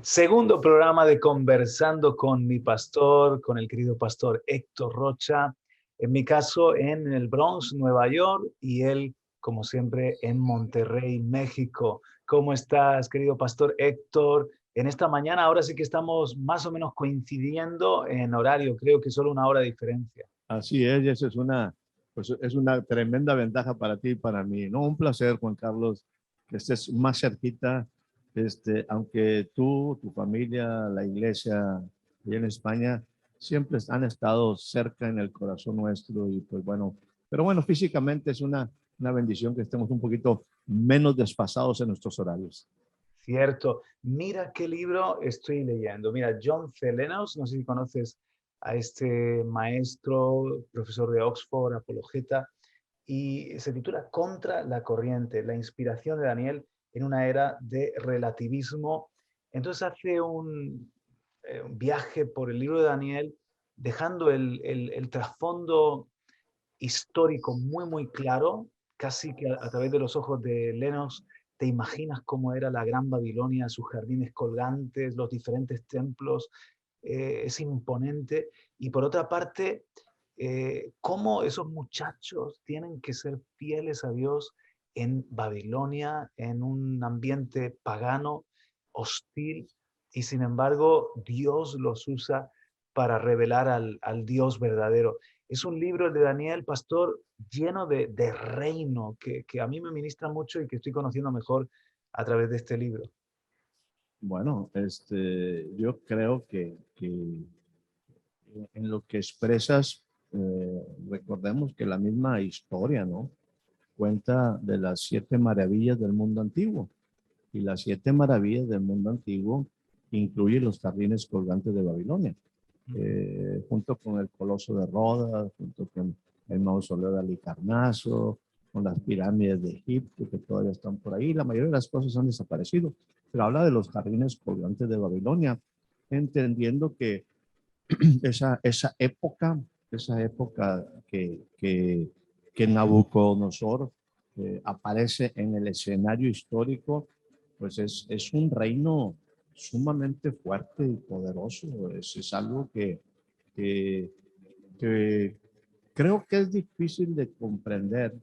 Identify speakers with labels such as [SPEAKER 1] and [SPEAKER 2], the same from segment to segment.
[SPEAKER 1] Segundo programa de Conversando con mi pastor, con el querido pastor Héctor Rocha. En mi caso, en el Bronx, Nueva York, y él, como siempre, en Monterrey, México. ¿Cómo estás, querido pastor Héctor? En esta mañana, ahora sí que estamos más o menos coincidiendo en horario, creo que solo una hora de diferencia.
[SPEAKER 2] Así es, y eso es pues es una tremenda ventaja para ti y para mí, ¿no? Un placer, Juan Carlos, que estés más cerquita, aunque tú, tu familia, la iglesia allá en España, siempre han estado cerca en el corazón nuestro y pues bueno, pero bueno, físicamente es una bendición que estemos un poquito menos desfasados en nuestros horarios.
[SPEAKER 1] Cierto. Mira qué libro estoy leyendo. Mira, John Zelenos, no sé si conoces a este maestro, profesor de Oxford, apologeta, y se titula Contra la corriente, la inspiración de Daniel en una era de relativismo. Entonces hace un viaje por el libro de Daniel, dejando el trasfondo histórico muy, muy claro, casi que a través de los ojos de Lenos te imaginas cómo era la Gran Babilonia, sus jardines colgantes, los diferentes templos, es imponente. Y por otra parte, cómo esos muchachos tienen que ser fieles a Dios en Babilonia, en un ambiente pagano, hostil, y sin embargo Dios los usa para revelar al Dios verdadero. Es un libro de Daniel Pastor lleno de reino que a mí me ministra mucho y que estoy conociendo mejor a través de este libro.
[SPEAKER 2] Bueno, yo creo que en lo que expresas, recordemos que la misma historia, ¿no? Cuenta de las 7 maravillas del mundo antiguo. Y las 7 maravillas del mundo antiguo incluyen los jardines colgantes de Babilonia, junto con el Coloso de Rodas, junto con el mausoleo de Halicarnaso, con las pirámides de Egipto, que todavía están por ahí. La mayoría de las cosas han desaparecido, pero habla de los jardines colgantes de Babilonia, entendiendo que esa, esa época, esa época que Nabucodonosor aparece en el escenario histórico, pues es un reino sumamente fuerte y poderoso. Es algo que, que creo que es difícil de comprender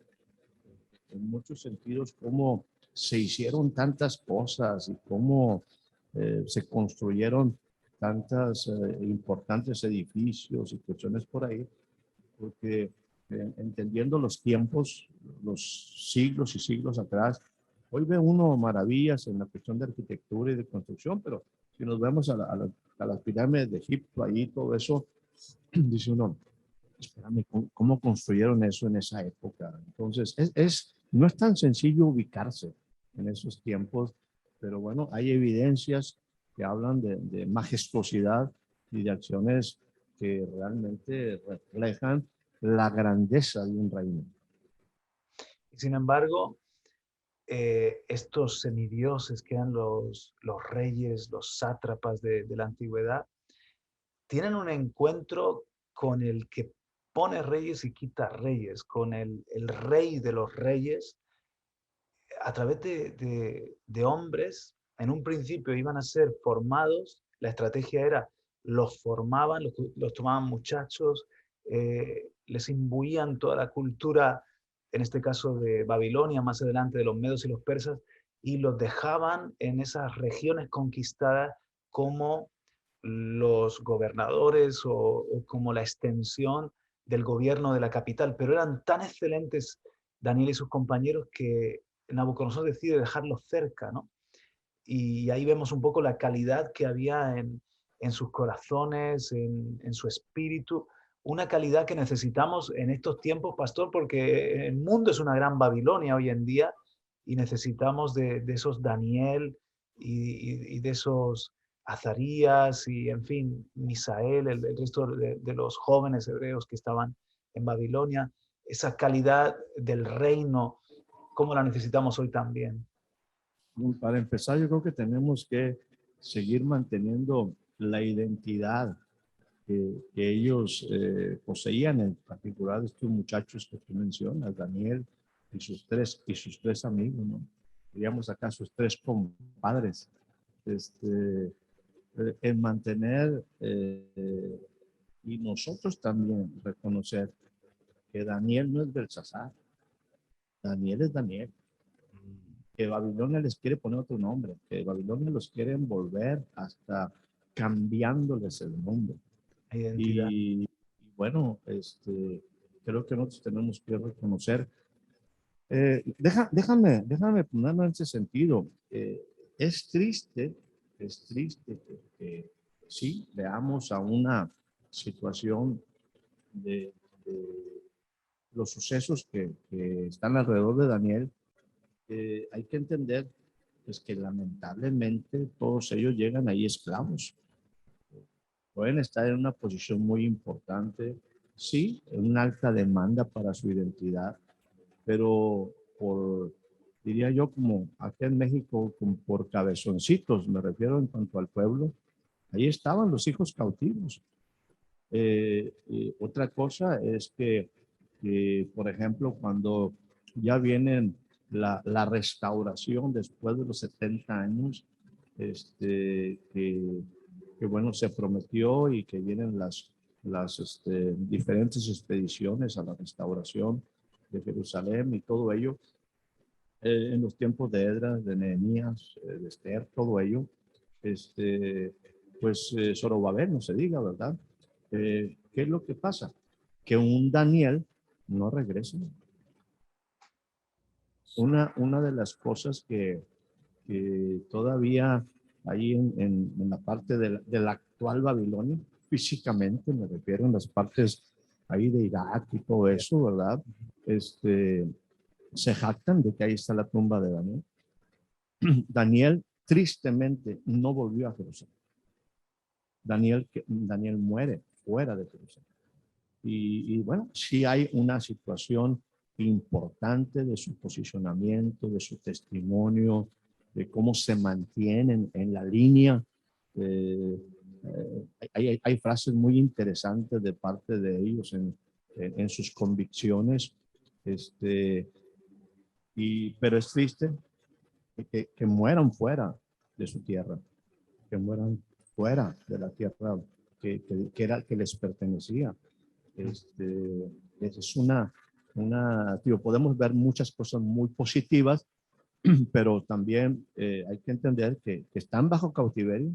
[SPEAKER 2] en muchos sentidos cómo se hicieron tantas cosas y cómo se construyeron tantos importantes edificios y cuestiones por ahí, porque entendiendo los tiempos, los siglos y siglos atrás, hoy ve uno maravillas en la cuestión de arquitectura y de construcción, pero si nos vemos a las pirámides de Egipto, ahí todo eso, dice uno, espérame, ¿cómo construyeron eso en esa época? Entonces, no es tan sencillo ubicarse en esos tiempos, pero bueno, hay evidencias que hablan de majestuosidad y de acciones que realmente reflejan la grandeza de un reino.
[SPEAKER 1] Y sin embargo, estos semidioses que eran los reyes, los sátrapas de la antigüedad, tienen un encuentro con el que pone reyes y quita reyes, con el rey de los reyes, a través de hombres. En un principio iban a ser formados, la estrategia era, los formaban, los tomaban muchachos, les imbuían toda la cultura, en este caso de Babilonia, más adelante de los medos y los persas, y los dejaban en esas regiones conquistadas como los gobernadores o como la extensión del gobierno de la capital, pero eran tan excelentes Daniel y sus compañeros que Nabucodonosor decide dejarlos cerca, ¿no? Y ahí vemos un poco la calidad que había en sus corazones, en su espíritu, una calidad que necesitamos en estos tiempos, pastor, porque el mundo es una gran Babilonia hoy en día y necesitamos de esos Daniel y de esos Azarías y, en fin, Misael, el resto de los jóvenes hebreos que estaban en Babilonia, esa calidad del reino, como la necesitamos hoy también.
[SPEAKER 2] Para empezar, yo creo que tenemos que seguir manteniendo la identidad que ellos poseían, en particular estos muchachos que tú mencionas, Daniel y sus tres amigos, ¿no? Digamos acá sus tres compadres. en mantener y nosotros también reconocer que Daniel no es Belsasar, Daniel es Daniel, que Babilonia les quiere poner otro nombre, que Babilonia los quiere envolver hasta cambiándoles el nombre.
[SPEAKER 1] Identidad.
[SPEAKER 2] Y bueno, creo que nosotros tenemos que reconocer. Déjame ponerlo en ese sentido. Es triste, es triste que sí veamos a una situación de los sucesos que están alrededor de Daniel. Hay que entender pues, que lamentablemente todos ellos llegan ahí esclavos. Pueden estar en una posición muy importante, sí, en una alta demanda para su identidad, pero diría yo, como aquí en México, como por cabezoncitos, me refiero en cuanto al pueblo, ahí estaban los hijos cautivos. Otra cosa es que, por ejemplo, cuando ya vienen la restauración después de los 70 años, que bueno, se prometió y que vienen las diferentes expediciones a la restauración de Jerusalén y todo ello, en los tiempos de Edras, de Nehemías, de Esther, todo ello, pues Zorobabel, no se diga, ¿verdad? ¿Qué es lo que pasa? Que un Daniel no regresa. Una de las cosas que todavía ahí en la parte de la actual Babilonia, físicamente me refiero en las partes ahí de Irak y todo eso, ¿verdad? Se jactan de que ahí está la tumba de Daniel. Daniel tristemente no volvió a Jerusalén. Daniel muere fuera de Jerusalén. Y bueno, sí hay una situación importante de su posicionamiento, de su testimonio, de cómo se mantienen en la línea. Hay frases muy interesantes de parte de ellos en sus convicciones, pero es triste que mueran fuera de su tierra, que mueran fuera de la tierra que les pertenecía. Es tío, podemos ver muchas cosas muy positivas, pero también hay que entender que están bajo cautiverio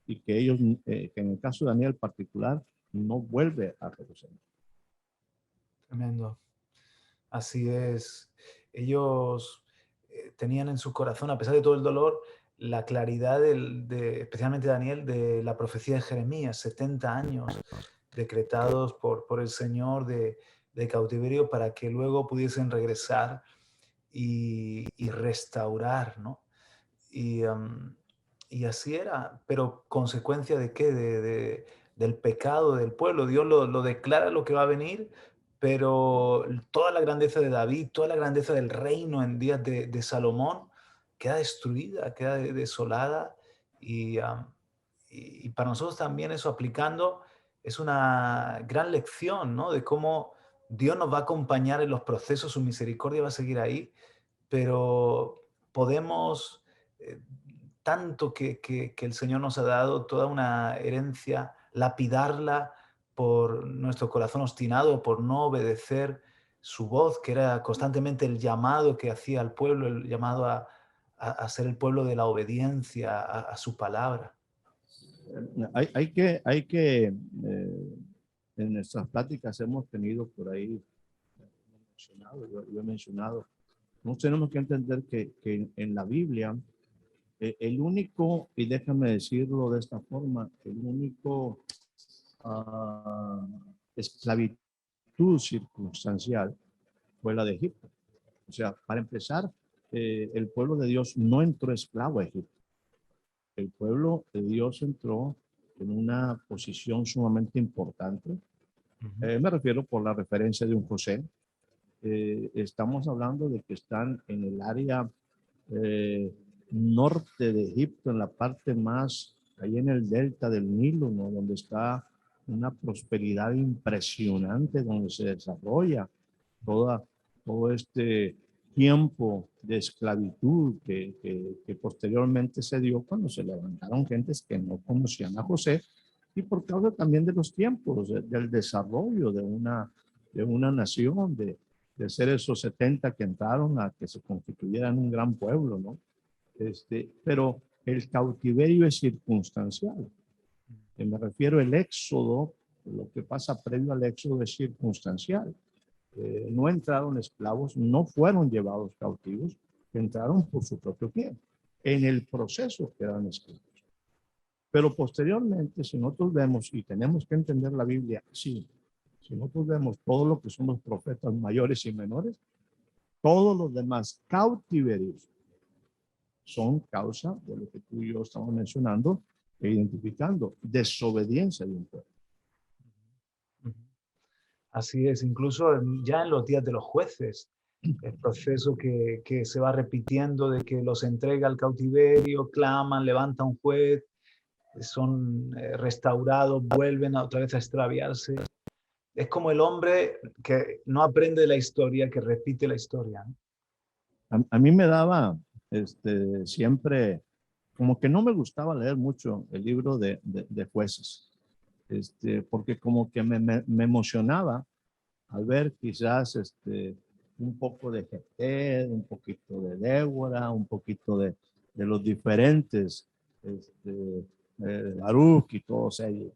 [SPEAKER 2] y que ellos, que en el caso de Daniel en particular, no vuelve a Jerusalén.
[SPEAKER 1] Tremendo. Así es. Ellos tenían en su corazón, a pesar de todo el dolor, la claridad especialmente Daniel, de la profecía de Jeremías, 70 años decretados por el Señor de cautiverio para que luego pudiesen regresar y restaurar, ¿no? Y así era, pero consecuencia de qué, del pecado del pueblo. Dios lo declara lo que va a venir, pero toda la grandeza de David, toda la grandeza del reino en días de Salomón queda destruida, queda desolada y para nosotros también eso aplicando es una gran lección, ¿no? De cómo Dios nos va a acompañar en los procesos, su misericordia va a seguir ahí, pero podemos, tanto que el Señor nos ha dado, toda una herencia, lapidarla por nuestro corazón obstinado, por no obedecer su voz, que era constantemente el llamado que hacía al pueblo, el llamado a ser el pueblo de la obediencia a su palabra.
[SPEAKER 2] En nuestras pláticas hemos tenido por ahí yo he mencionado, no tenemos que entender que en la Biblia, el único, y déjame decirlo de esta forma, el único esclavitud circunstancial fue la de Egipto. O sea, para empezar, el pueblo de Dios no entró esclavo a Egipto. El pueblo de Dios entró en una posición sumamente importante. Me refiero por la referencia de un José. Estamos hablando de que están en el área norte de Egipto, en la parte más, ahí en el delta del Nilo, ¿no? Donde está una prosperidad impresionante, donde se desarrolla toda, todo tiempo de esclavitud que posteriormente se dio cuando se levantaron gentes que no conocían a José, y por causa también de los tiempos, del desarrollo de una nación, de ser esos 70 que entraron a que se constituyeran un gran pueblo, ¿no? Pero el cautiverio es circunstancial. Me refiero al éxodo, lo que pasa previo al éxodo es circunstancial. No entraron esclavos, no fueron llevados cautivos, entraron por su propio pie. En el proceso quedaron esclavos. Pero posteriormente, si nosotros vemos, y tenemos que entender la Biblia, sí, si nosotros vemos todo lo que son los profetas mayores y menores, todos los demás cautiverios son causa de lo que tú y yo estamos mencionando e identificando, desobediencia de un pueblo.
[SPEAKER 1] Así es, incluso ya en los días de los jueces, el proceso que se va repitiendo de que los entrega al cautiverio, claman, levanta un juez, son restaurados, vuelven otra vez a extraviarse. Es como el hombre que no aprende de la historia, que repite la historia, ¿no?
[SPEAKER 2] A mí me daba siempre, como que no me gustaba leer mucho el libro de jueces, porque como que me emocionaba al ver quizás un poco de Jefté, un poquito de Débora, un poquito de los diferentes, Baruch y todos ellos.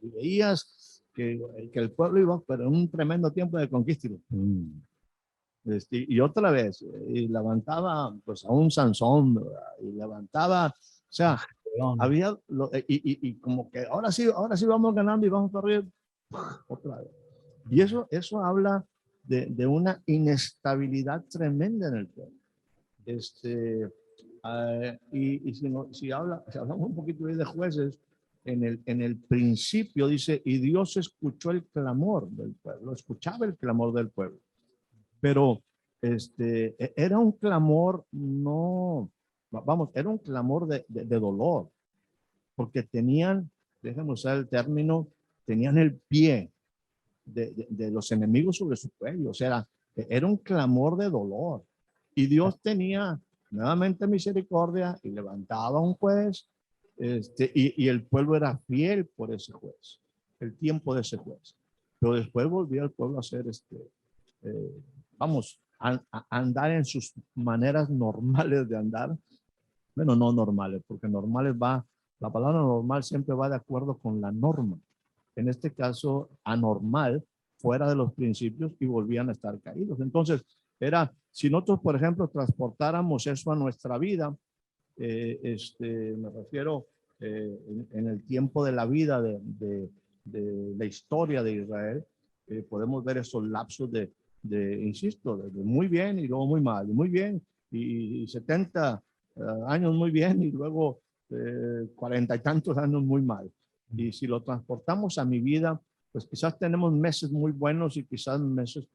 [SPEAKER 2] Y veías que el pueblo iba, pero en un tremendo tiempo de conquista. Y otra vez, y levantaba pues a un Sansón, ¿verdad? Y levantaba, o sea, había, y como que ahora sí vamos ganando y vamos para arriba, otra vez. Y eso habla de una inestabilidad tremenda en el pueblo. Y si hablamos un poquito de jueces, en el principio dice, y Dios escuchó el clamor del pueblo, escuchaba el clamor del pueblo. Pero era un clamor, no, vamos, era un clamor de dolor, porque tenían, déjenme usar el término, tenían el pie de los enemigos sobre su cuello, o sea, era un clamor de dolor. Y Dios tenía nuevamente misericordia y levantaba a un juez, y el pueblo era fiel por ese juez, el tiempo de ese juez. Pero después volvió el pueblo a ser vamos, a andar en sus maneras normales de andar. Bueno, no normales, porque normales la palabra normal siempre va de acuerdo con la norma. En este caso, anormal, fuera de los principios, y volvían a estar caídos. Entonces, si nosotros, por ejemplo, transportáramos eso a nuestra vida, me refiero en el tiempo de la vida de la historia de Israel, podemos ver esos lapsos insisto, de muy bien y luego muy mal, y muy bien, y 70 años muy bien, y luego 40 y tantos años muy mal. Y si lo transportamos a mi vida, pues quizás tenemos meses muy buenos y quizás meses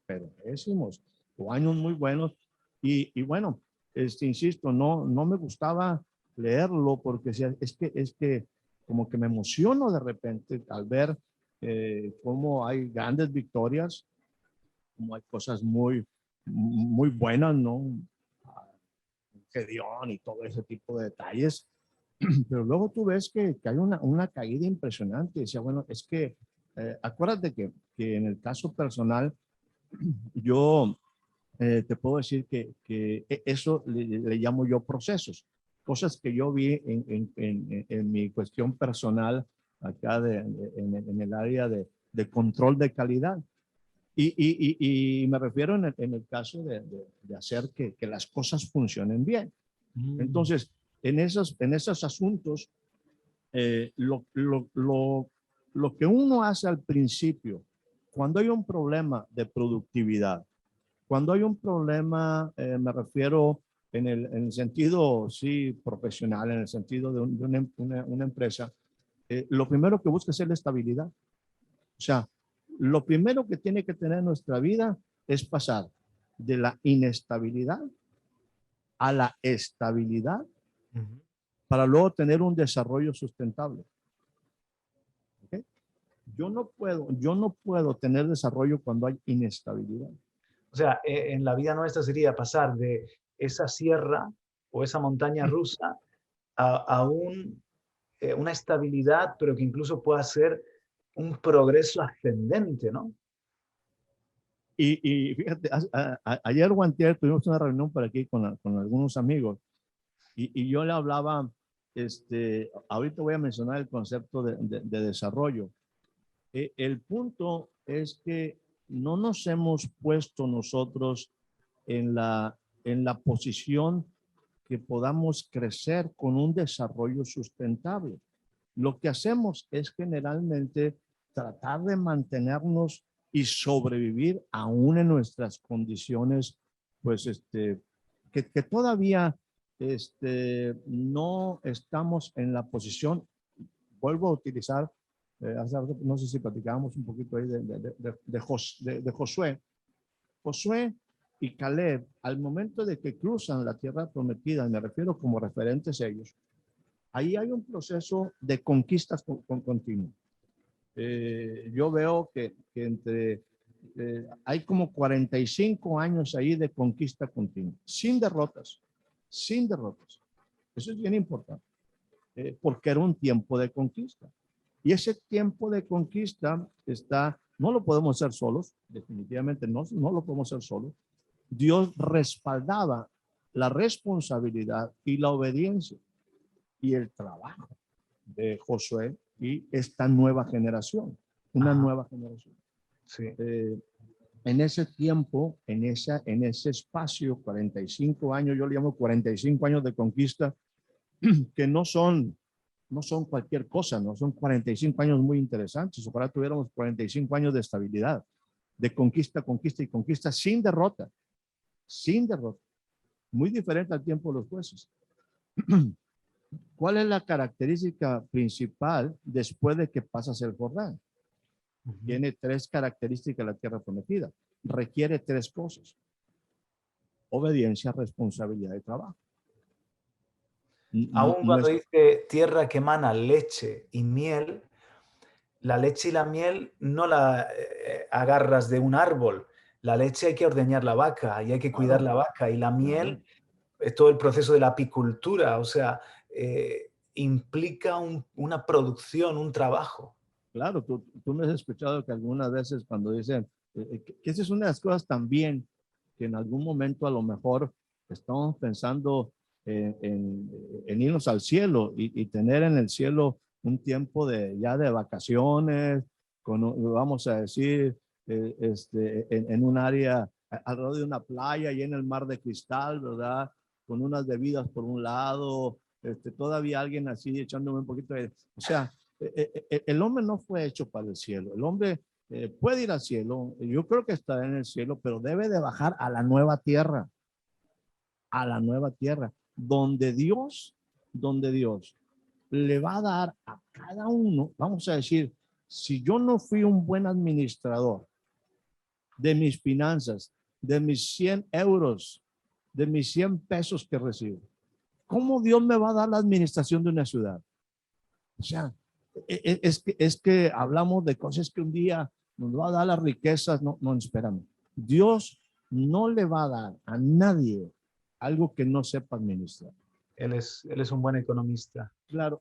[SPEAKER 2] pésimos, o años muy buenos. Y bueno, insisto, no me gustaba leerlo porque es que como que me emociono de repente al ver cómo hay grandes victorias, como hay cosas muy buenas, ¿no? Gedeón y todo ese tipo de detalles. Pero luego tú ves que hay una caída impresionante. Decía, bueno, es que acuérdate que en el caso personal, yo te puedo decir que eso le llamo yo procesos, cosas que yo vi en mi cuestión personal acá en el área de control de calidad. Y me refiero en el caso de hacer que las cosas funcionen bien. Entonces, en esos asuntos, lo que uno hace al principio, cuando hay un problema de productividad, cuando hay un problema, me refiero en el sentido, sí, profesional, en el sentido de una empresa, lo primero que busca es la estabilidad. O sea, lo primero que tiene que tener nuestra vida es pasar de la inestabilidad a la estabilidad para luego tener un desarrollo sustentable. ¿Okay? Yo no puedo tener desarrollo cuando hay inestabilidad.
[SPEAKER 1] O sea, en la vida nuestra sería pasar de esa sierra o esa montaña rusa a una estabilidad, pero que incluso pueda ser un progreso ascendente, ¿no?
[SPEAKER 2] Y fíjate, ayer o antier tuvimos una reunión por aquí con algunos amigos y yo le hablaba, ahorita voy a mencionar el concepto de desarrollo. El punto es que no nos hemos puesto nosotros en la posición que podamos crecer con un desarrollo sustentable. Lo que hacemos es generalmente tratar de mantenernos y sobrevivir aún en nuestras condiciones, pues, que todavía no estamos en la posición. Vuelvo a utilizar, no sé si platicábamos un poquito ahí de Josué. Josué y Caleb, al momento de que cruzan la tierra prometida, me refiero como referentes ellos, ahí hay un proceso de conquistas continuo. Yo veo que hay como 45 años ahí de conquista continua, sin derrotas, sin derrotas. Eso es bien importante, porque era un tiempo de conquista. Y ese tiempo de conquista no lo podemos hacer solos, definitivamente no lo podemos hacer solos. Dios respaldaba la responsabilidad y la obediencia y el trabajo de Josué y esta nueva generación, una
[SPEAKER 1] Ajá,
[SPEAKER 2] nueva generación.
[SPEAKER 1] sí.
[SPEAKER 2] En ese tiempo, en ese espacio, 45 años, yo le llamo 45 años de conquista, que no son cualquier cosa, no son 45 años muy interesantes. Ojalá tuviéramos 45 años de estabilidad, de conquista, conquista y conquista sin derrota, sin derrota. Muy diferente al tiempo de los jueces. ¿Cuál es la característica principal después de que pasas el Jordán?
[SPEAKER 1] Ujú.
[SPEAKER 2] Tiene tres características la tierra prometida. Requiere tres cosas: obediencia, responsabilidad y trabajo. No,
[SPEAKER 1] Aún
[SPEAKER 2] no
[SPEAKER 1] cuando
[SPEAKER 2] es,
[SPEAKER 1] dice tierra que emana leche y miel, la leche y la miel no la agarras de un árbol. La leche hay que ordeñar la vaca y hay que cuidar
[SPEAKER 2] claro,
[SPEAKER 1] la vaca. Y la
[SPEAKER 2] claro,
[SPEAKER 1] miel es todo el proceso de la apicultura, o sea, implica una producción, un trabajo.
[SPEAKER 2] claro. Tú me has escuchado que algunas veces cuando dicen que esa es una de las cosas también que en algún momento a lo mejor estamos pensando en irnos al cielo y tener en el cielo un tiempo ya de vacaciones, vamos a decir, en un área alrededor de una playa y en el mar de cristal, ¿verdad? Con unas bebidas por un lado, todavía alguien así echándome un poquito de, o sea, el hombre no fue hecho para el cielo. El hombre puede ir al cielo. Yo creo que está en el cielo, pero debe de bajar a la nueva tierra, donde Dios le va a dar a cada uno, vamos a decir, si yo no fui un buen administrador de mis finanzas, de mis 100 euros, de mis 100 pesos que recibo, ¿cómo Dios me va a dar la administración de una ciudad? O sea, es que hablamos de cosas que un día nos va a dar las riquezas. No, no, espérame. Dios no le va a dar a nadie algo que no sepa administrar.
[SPEAKER 1] Él es un buen economista.
[SPEAKER 2] Claro,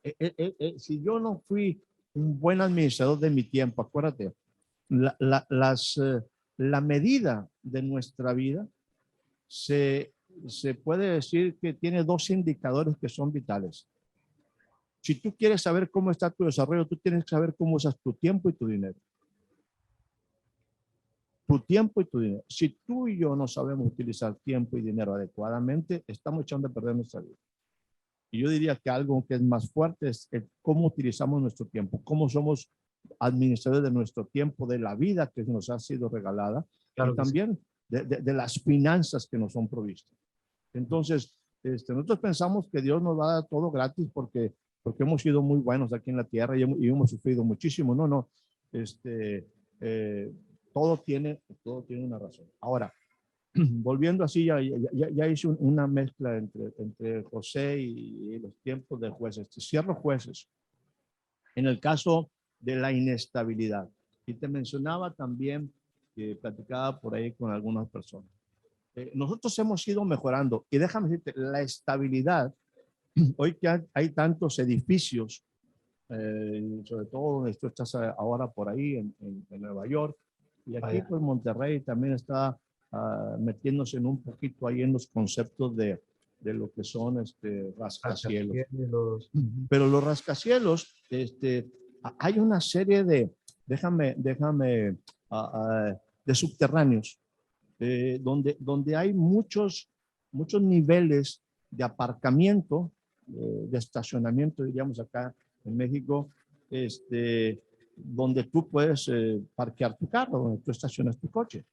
[SPEAKER 2] si yo no fui un buen administrador de mi tiempo, acuérdate, la medida de nuestra vida se, se puede decir que tiene dos indicadores que son vitales. Si tú quieres saber cómo está tu desarrollo, tú tienes que saber cómo usas tu tiempo y tu dinero. Tu tiempo y tu dinero. Si tú y yo no sabemos utilizar tiempo y dinero adecuadamente, estamos echando a perder nuestra vida. Y yo diría que algo que es más fuerte es cómo utilizamos nuestro tiempo, cómo somos administradores de nuestro tiempo, de la vida que nos ha sido regalada y
[SPEAKER 1] Claro que sí.
[SPEAKER 2] también de las finanzas que nos son provistas. Entonces, nosotros pensamos que Dios nos va a dar todo gratis porque hemos sido muy buenos aquí en la tierra y hemos sufrido muchísimo. No, no. Eh, todo tiene una razón. Ahora, volviendo así, ya hice una mezcla entre José y los tiempos de jueces. Cierro jueces. En el caso de la inestabilidad. Y te mencionaba también que platicaba por ahí con algunas personas. Nosotros hemos ido mejorando y déjame decirte, la estabilidad, hoy que hay tantos edificios, sobre todo donde tú estás ahora por ahí en Nueva York, y aquí
[SPEAKER 1] Vaya,
[SPEAKER 2] pues Monterrey también está metiéndose en un poquito ahí en los conceptos de lo que son rascacielos.
[SPEAKER 1] rascacielos. Ujú.
[SPEAKER 2] Pero los rascacielos, hay una serie de, de subterráneos, donde hay muchos niveles de aparcamiento, de estacionamiento, diríamos acá en México, donde tú puedes parquear tu carro, donde tú estacionas tu coche.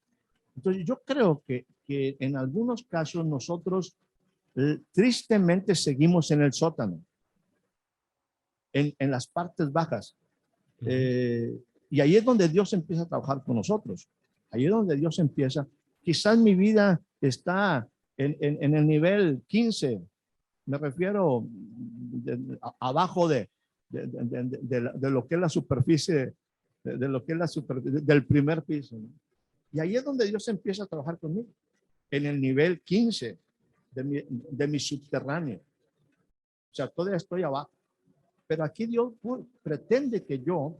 [SPEAKER 2] Entonces, yo creo que en algunos casos nosotros tristemente seguimos en el sótano, en las partes bajas.
[SPEAKER 1] Ujú.
[SPEAKER 2] Y ahí es donde Dios empieza a trabajar con nosotros. Ahí es donde Dios empieza. Quizás mi vida está en el nivel 15, me refiero abajo de lo que es la superficie, de lo que es la superficie del primer piso, ¿no? Y ahí es donde Dios empieza a trabajar conmigo, en el nivel 15 de mi subterráneo. O sea, todavía estoy abajo. Pero aquí Dios pretende que yo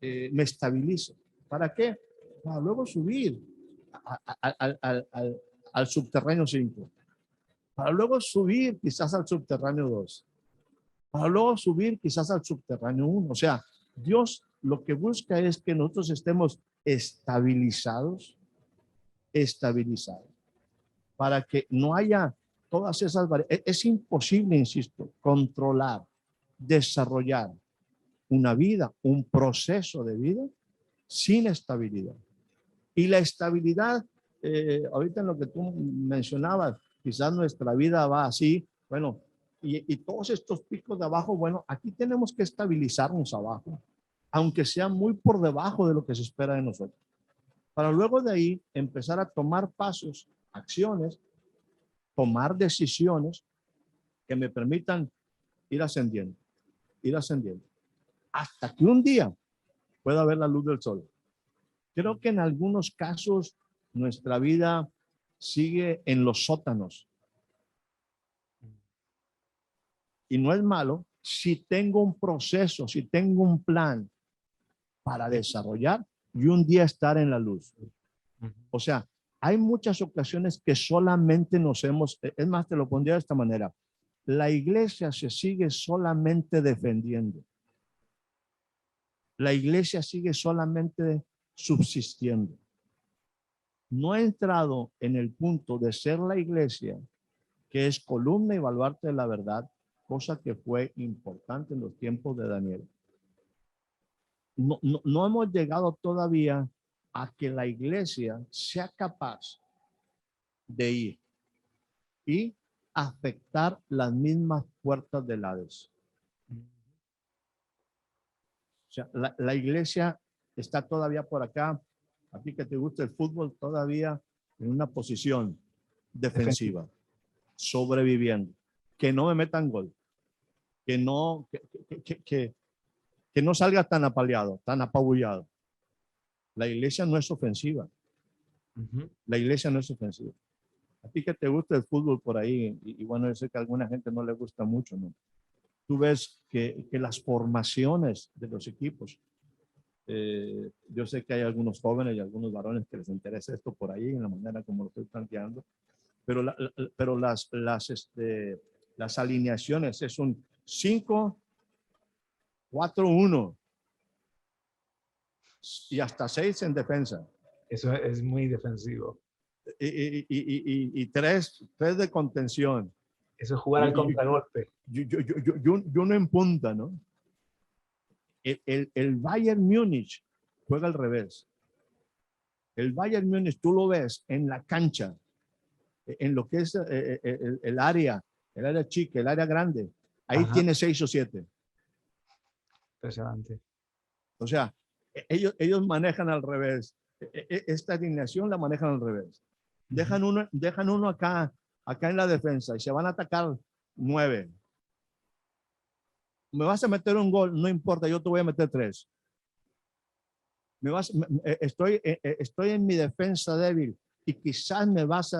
[SPEAKER 2] me estabilice. ¿Para qué? Para luego subir al subterráneo 5. Para luego subir quizás al subterráneo 2. Para luego subir quizás al subterráneo 1. O sea, Dios lo que busca es que nosotros estemos estabilizados, para que no haya todas esas variables. Es imposible, insisto, controlar, desarrollar una vida, un proceso de vida sin estabilidad. Y la estabilidad, ahorita en lo que tú mencionabas, quizás nuestra vida va así, bueno, y todos estos picos de abajo, bueno, aquí tenemos que estabilizarnos abajo, aunque sea muy por debajo de lo que se espera de nosotros, para luego de ahí empezar a tomar pasos, acciones, tomar decisiones que me permitan ir ascendiendo, hasta que un día pueda ver la luz del sol. Creo que en algunos casos nuestra vida sigue en los sótanos y no es malo si tengo un proceso, si tengo un plan para desarrollar y un día estar en la luz.
[SPEAKER 1] Ujú.
[SPEAKER 2] O sea, hay muchas ocasiones que solamente es más, te lo pondría de esta manera, la iglesia se sigue solamente defendiendo. La iglesia sigue solamente subsistiendo. No ha entrado en el punto de ser la iglesia, que es columna y baluarte de la verdad, cosa que fue importante en los tiempos de Daniel. No hemos llegado todavía a que la iglesia sea capaz de ir y afectar las mismas puertas del Hades. O sea, la iglesia está todavía por acá, a ti que te gusta el fútbol, todavía en una posición
[SPEAKER 1] Defensivo.
[SPEAKER 2] defensiva, sobreviviendo, que no me metan gol, que no, que no salga tan apaleado, tan apabullado. La iglesia no es ofensiva.
[SPEAKER 1] Ujú.
[SPEAKER 2] La iglesia no es ofensiva. A ti que te gusta el fútbol por ahí, y bueno, yo sé que a alguna gente no le gusta mucho, ¿no? Tú ves que las formaciones de los equipos, yo sé que hay algunos jóvenes y algunos varones que les interesa esto por ahí, en la manera como lo estoy planteando, pero, pero las alineaciones es un 5-4-1 y hasta 6 en defensa.
[SPEAKER 1] Eso es muy defensivo.
[SPEAKER 2] Y tres de contención.
[SPEAKER 1] Eso es jugar al contragolpe.
[SPEAKER 2] Yo no en punta, ¿no? El Bayern Múnich juega al revés. El Bayern Múnich, tú lo ves en la cancha, en lo que es el área chica, el área grande. Ahí
[SPEAKER 1] Ajá,
[SPEAKER 2] tiene 6 o 7.
[SPEAKER 1] impresionante.
[SPEAKER 2] O sea, ellos manejan al revés. Esta alineación la manejan al revés. Dejan uno acá en la defensa y se van a atacar 9. Me vas a meter un gol, no importa, yo te voy a meter 3. estoy en mi defensa débil y quizás me vas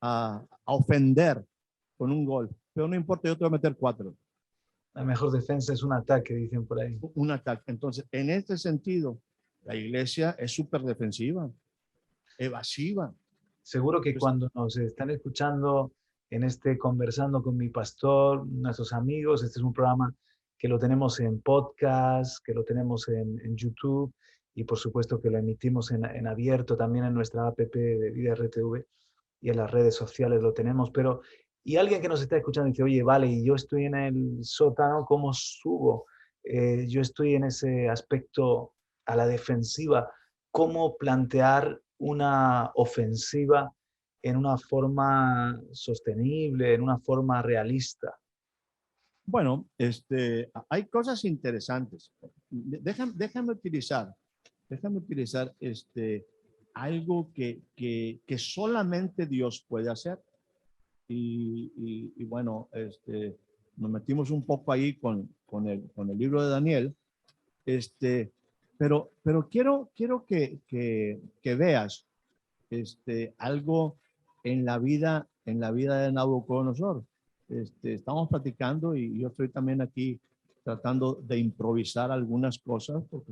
[SPEAKER 2] a ofender con un gol, pero no importa, yo te voy a meter 4.
[SPEAKER 1] La mejor defensa es un ataque, dicen por ahí.
[SPEAKER 2] Un ataque. Entonces, en este sentido, la iglesia es súper defensiva, evasiva.
[SPEAKER 1] Seguro que
[SPEAKER 2] Pues,
[SPEAKER 1] cuando nos están escuchando en este Conversando con mi pastor, nuestros amigos, este es un programa que lo tenemos en podcast, que lo tenemos en YouTube y por supuesto que lo emitimos en abierto también en nuestra app de Vida RTV y en las redes sociales lo tenemos, pero y alguien que nos está escuchando dice, oye, vale, y yo estoy en el sótano, ¿cómo subo? Yo estoy en ese aspecto a la defensiva, ¿cómo plantear una ofensiva en una forma sostenible, en una forma realista?
[SPEAKER 2] bueno, hay cosas interesantes. Déjame utilizar algo que solamente Dios puede hacer. Y bueno, nos metimos un poco ahí con el libro de Daniel, pero quiero que veas algo en la vida de Nabucodonosor. Estamos platicando y yo estoy también aquí tratando de improvisar algunas cosas porque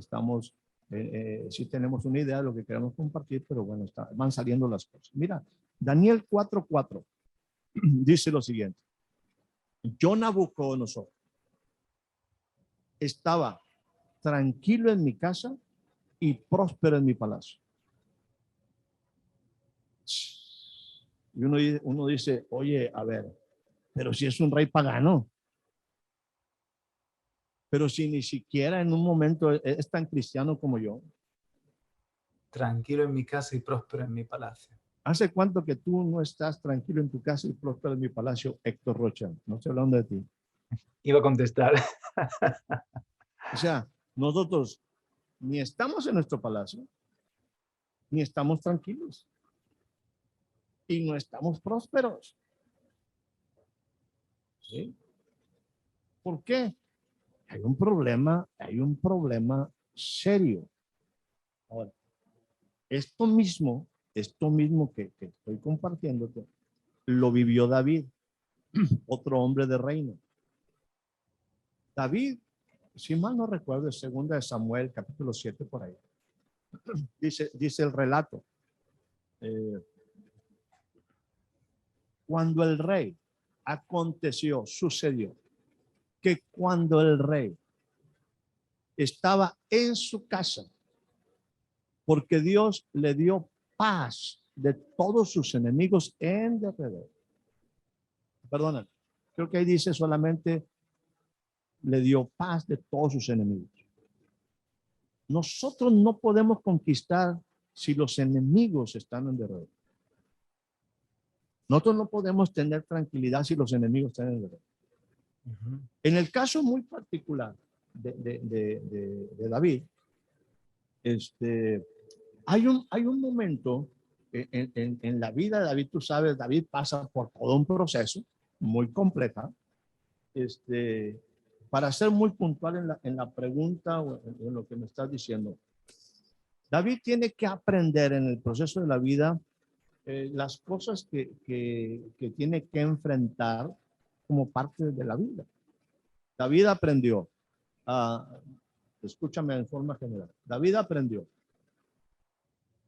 [SPEAKER 2] sí tenemos una idea de lo que queremos compartir, pero bueno, van saliendo las cosas. Mira, Daniel 4:4 dice lo siguiente: yo, Nabucodonosor, estaba tranquilo en mi casa y próspero en mi palacio. Y uno dice, oye, a ver, pero si es un rey pagano, pero si ni siquiera en un momento es tan cristiano como yo.
[SPEAKER 1] Tranquilo en mi casa y próspero en mi palacio.
[SPEAKER 2] ¿Hace cuánto que tú no estás tranquilo en tu casa y próspero en mi palacio, Héctor Rocha? No estoy hablando de ti.
[SPEAKER 1] Iba a contestar.
[SPEAKER 2] O sea, nosotros ni estamos en nuestro palacio, ni estamos tranquilos, y no estamos prósperos. ¿Sí? ¿Por qué? Hay un problema serio. Ahora, esto mismo que estoy compartiéndote, lo vivió David, otro hombre de reino. David, si mal no recuerdo, es 2 de Samuel, capítulo 7, por ahí. Dice el relato. Cuando el rey sucedió que cuando el rey estaba en su casa, porque Dios le dio paz de todos sus enemigos en derredor. Perdona, creo que ahí dice solamente le dio paz de todos sus enemigos. Nosotros no podemos conquistar si los enemigos están en derredor. Nosotros no podemos tener tranquilidad si los enemigos están en derredor. En el caso muy particular de David, hay un momento en la vida de David. Tú sabes, David pasa por todo un proceso muy compleja. Para ser muy puntual en la pregunta o en lo que me estás diciendo, David tiene que aprender en el proceso de la vida las cosas que tiene que enfrentar como parte de la vida. David aprendió, escúchame en forma general, David aprendió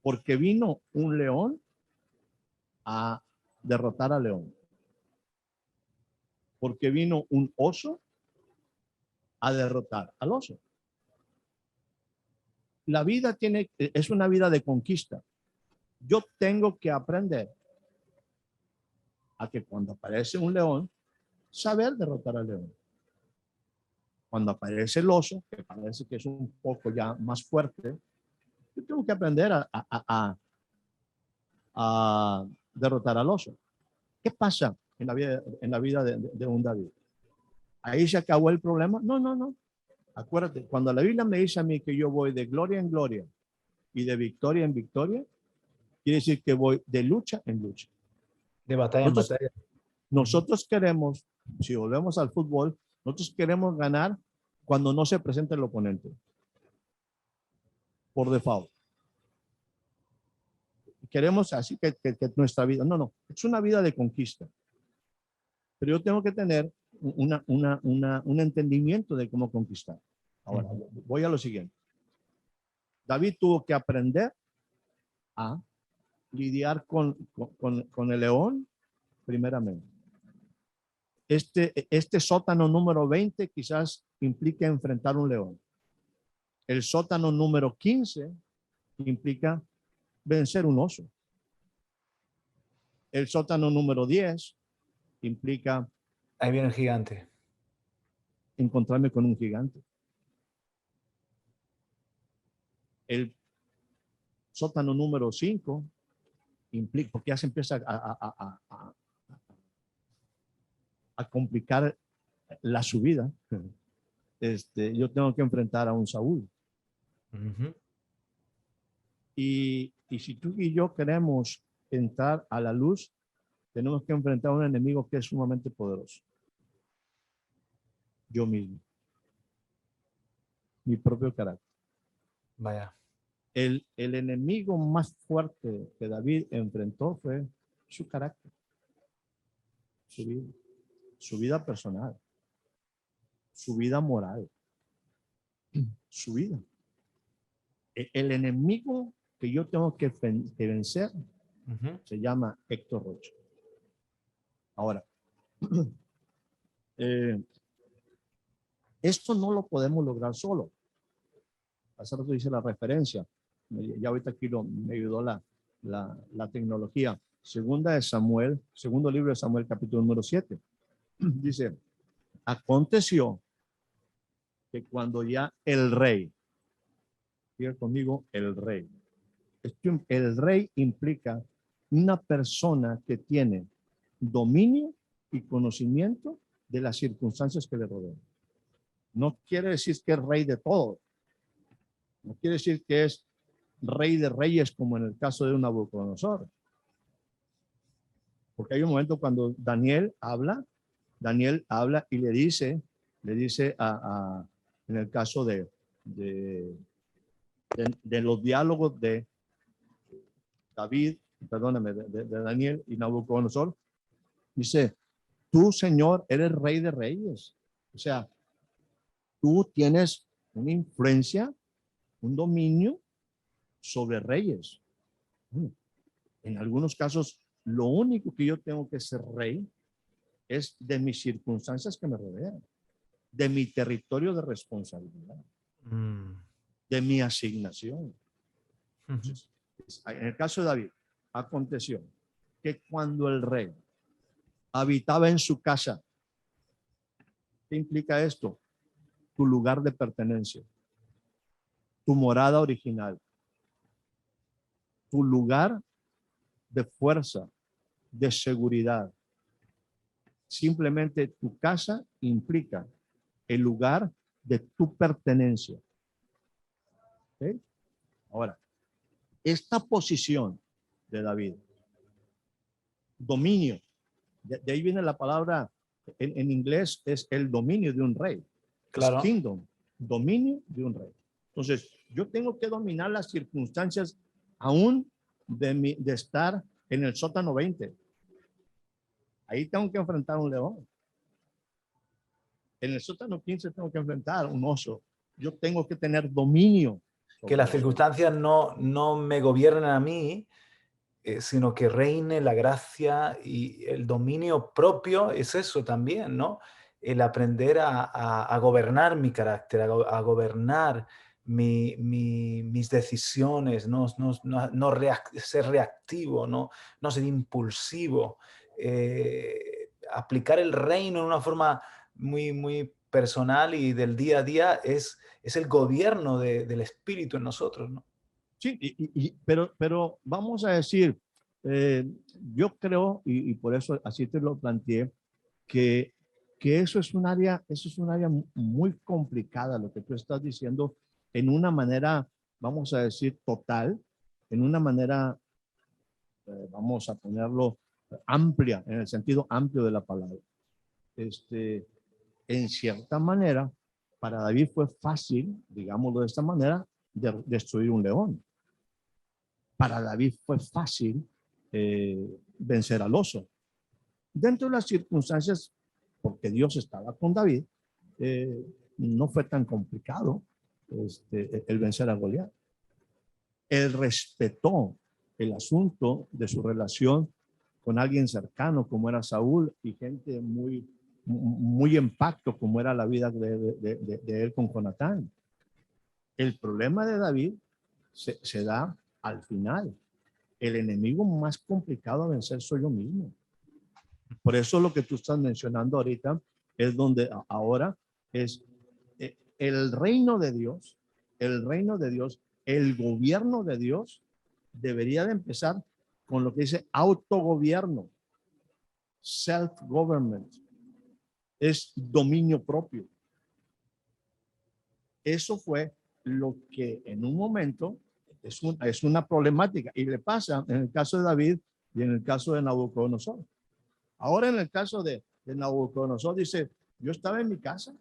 [SPEAKER 2] porque vino un león a derrotar al león, porque vino un oso a derrotar al oso. La vida es una vida de conquista. Yo tengo que aprender a que cuando aparece un león, saber derrotar al león. Cuando aparece el oso, que parece que es un poco ya más fuerte, yo tengo que aprender a derrotar al oso. ¿Qué pasa en la vida de un David? ¿Ahí se acabó el problema? No, no, no. Acuérdate, cuando la Biblia me dice a mí que yo voy de gloria en gloria y de victoria en victoria, quiere decir que voy de lucha en lucha.
[SPEAKER 1] De batalla en batalla.
[SPEAKER 2] Nosotros queremos, si volvemos al fútbol, nosotros queremos ganar cuando no se presenta el oponente. por default. Queremos así que nuestra vida, no, es una vida de conquista. Pero yo tengo que tener un entendimiento de cómo conquistar. Ahora, voy a lo siguiente. David tuvo que aprender a lidiar con el león primeramente. Este sótano número 20 quizás implica enfrentar un león. El sótano número 15 implica vencer un oso. El sótano número 10 implica
[SPEAKER 1] Ahí viene el gigante.
[SPEAKER 2] encontrarme con un gigante. El sótano número 5 implica, porque ya se empieza a complicar la subida. Yo tengo que enfrentar a un Saúl. Y si tú y yo queremos entrar a la luz, tenemos que enfrentar a un enemigo que es sumamente poderoso. Yo mismo. Mi propio carácter.
[SPEAKER 1] Vaya.
[SPEAKER 2] El enemigo más fuerte que David enfrentó fue su carácter. Su vida personal. Su vida moral. Su vida. El enemigo que yo tengo que vencer se llama Héctor Rocha. Ahora, esto no lo podemos lograr solo. Hace rato hice la referencia. Ya ahorita aquí me ayudó la tecnología. Segundo libro de Samuel, capítulo número 7. Dice, aconteció que cuando ya el rey, diga conmigo, el rey. El rey implica una persona que tiene dominio y conocimiento de las circunstancias que le rodean. No quiere decir que es rey de todo. No quiere decir que es rey de reyes como en el caso de Nabucodonosor. Porque hay un momento cuando Daniel habla y le dice en el caso de los diálogos de David, perdóname, de Daniel y Nabucodonosor, dice, tú, Señor, eres rey de reyes. O sea, tú tienes una influencia, un dominio sobre reyes. En algunos casos, lo único que yo tengo que ser rey es de mis circunstancias que me rodean, de mi territorio de responsabilidad, de mi asignación. Entonces, en el caso de David, aconteció que cuando el rey habitaba en su casa, ¿qué implica esto? Tu lugar de pertenencia, tu morada original, tu lugar de fuerza, de seguridad. Simplemente tu casa implica el lugar de tu pertenencia. ¿Okay? Ahora, esta posición de David, dominio, de ahí viene la palabra, en inglés es el dominio de un rey.
[SPEAKER 1] Claro.
[SPEAKER 2] Es kingdom, dominio de un rey. Entonces, yo tengo que dominar las circunstancias aún de estar en el sótano 20. Ahí tengo que enfrentar un león. En el sótano 15 tengo que enfrentar un oso. Yo tengo que tener dominio.
[SPEAKER 1] Que las circunstancias no me gobiernen a mí, sino que reine la gracia y el dominio propio. Es eso también, ¿no? El aprender a gobernar mi carácter, a gobernar mis decisiones, ser reactivo, no ser impulsivo. Aplicar el reino en una forma muy, muy personal y del día a día es el gobierno del espíritu en nosotros, ¿no?
[SPEAKER 2] Sí, pero vamos a decir, yo creo, y por eso así te lo planteé, que eso es un área muy complicada, lo que tú estás diciendo, en una manera, vamos a decir, total, en una manera, vamos a ponerlo amplia, en el sentido amplio de la palabra. En cierta manera, para David fue fácil, digámoslo de esta manera, destruir un león. Para David fue fácil vencer al oso. Dentro de las circunstancias, porque Dios estaba con David, no fue tan complicado el vencer a Goliat. Él respetó el asunto de su relación con alguien cercano como era Saúl y gente muy en pacto como era la vida de él con Jonatán. El problema de David se da al final. El enemigo más complicado a vencer soy yo mismo. Por eso lo que tú estás mencionando ahorita es donde ahora es el reino de Dios, el gobierno de Dios debería de empezar con lo que dice autogobierno, self-government, es dominio propio. Eso fue lo que en un momento es una problemática y le pasa en el caso de David y en el caso de Nabucodonosor. Ahora en el caso de Nabucodonosor dice, yo estaba en mi casa,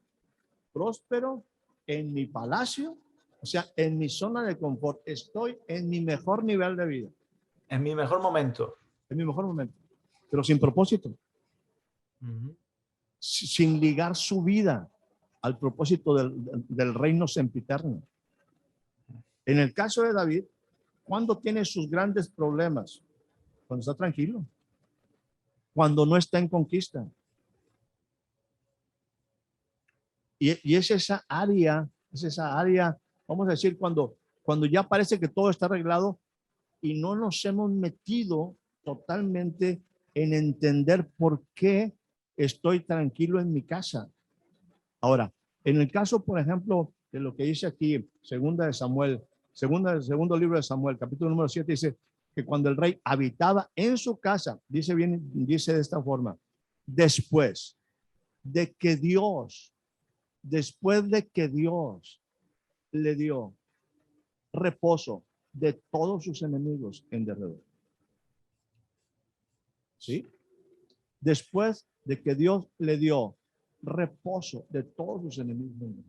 [SPEAKER 2] próspero, en mi palacio, o sea, en mi zona de confort, estoy en mi mejor nivel de vida.
[SPEAKER 1] En mi mejor momento.
[SPEAKER 2] En mi mejor momento, pero sin propósito. Sin ligar su vida al propósito del reino sempiterno. En el caso de David, ¿cuándo tiene sus grandes problemas? Cuando está tranquilo. Cuando no está en conquista. Y es esa área, vamos a decir, cuando ya parece que todo está arreglado y no nos hemos metido totalmente en entender por qué estoy tranquilo en mi casa. Ahora, en el caso, por ejemplo, de lo que dice aquí, segundo libro de Samuel, capítulo número 7, dice que cuando el rey habitaba en su casa, dice de esta forma, después de que Dios le dio reposo de todos sus enemigos en derredor. ¿Sí? Después de que Dios le dio reposo de todos sus enemigos.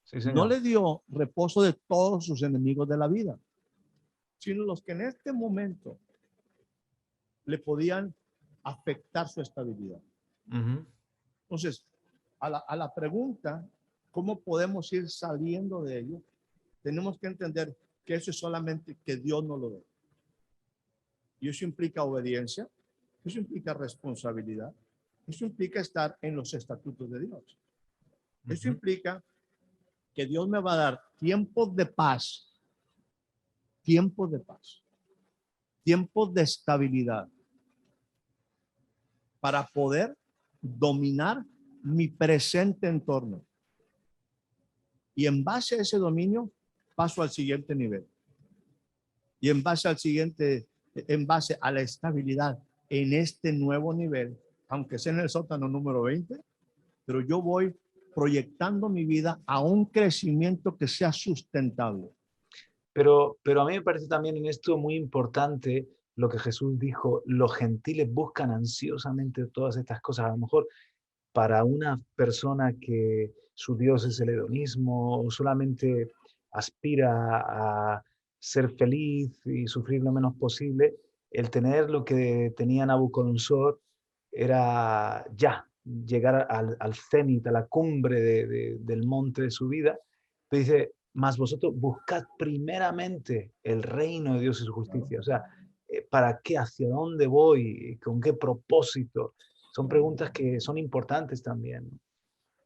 [SPEAKER 1] Sí, señor.
[SPEAKER 2] No le dio reposo de todos sus enemigos de la vida, sino los que en este momento le podían afectar su estabilidad. Entonces, a la pregunta, ¿cómo podemos ir saliendo de ello? Tenemos que entender que eso es solamente que Dios no lo dé. Y eso implica obediencia, eso implica responsabilidad, eso implica estar en los estatutos de Dios. Eso implica que Dios me va a dar tiempos de paz, tiempos de estabilidad, para poder dominar mi presente entorno. Y en base a ese dominio, paso al siguiente nivel. Y en base a la estabilidad en este nuevo nivel, aunque sea en el sótano número 20, pero yo voy proyectando mi vida a un crecimiento que sea sustentable.
[SPEAKER 1] Pero a mí me parece también en esto muy importante lo que Jesús dijo, los gentiles buscan ansiosamente todas estas cosas. A lo mejor para una persona que su Dios es el hedonismo o solamente aspira a ser feliz y sufrir lo menos posible, el tener lo que tenía Nabucodonosor era ya llegar al cenit, a la cumbre del monte de su vida. Pero dice, mas vosotros buscad primeramente el reino de Dios y su justicia. O sea, ¿para qué? ¿Hacia dónde voy? ¿Con qué propósito? Son preguntas que son importantes también.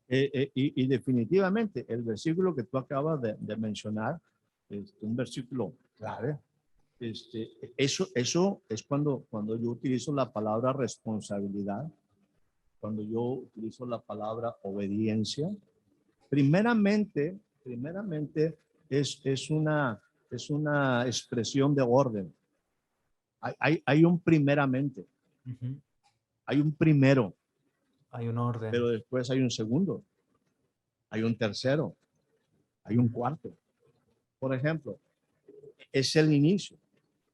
[SPEAKER 2] Y definitivamente el versículo que tú acabas de mencionar es un versículo clave. Eso es cuando yo utilizo la palabra responsabilidad, cuando yo utilizo la palabra obediencia. Primeramente es una expresión de orden. Hay un primeramente. Hay un primero.
[SPEAKER 1] Hay un orden.
[SPEAKER 2] Pero después hay un segundo. Hay un tercero. Hay un cuarto. Por ejemplo, es el inicio.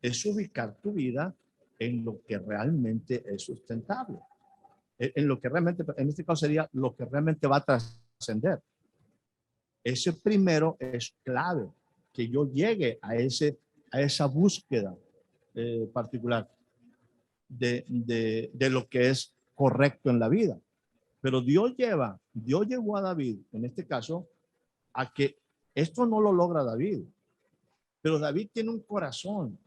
[SPEAKER 2] Es ubicar tu vida en lo que realmente es sustentable. En lo que realmente, en este caso sería lo que realmente va a trascender. Ese primero es clave. que yo llegue a esa búsqueda particular de lo que es correcto en la vida. Pero Dios llevó a David, en este caso, a que esto no lo logra David, pero David tiene un corazón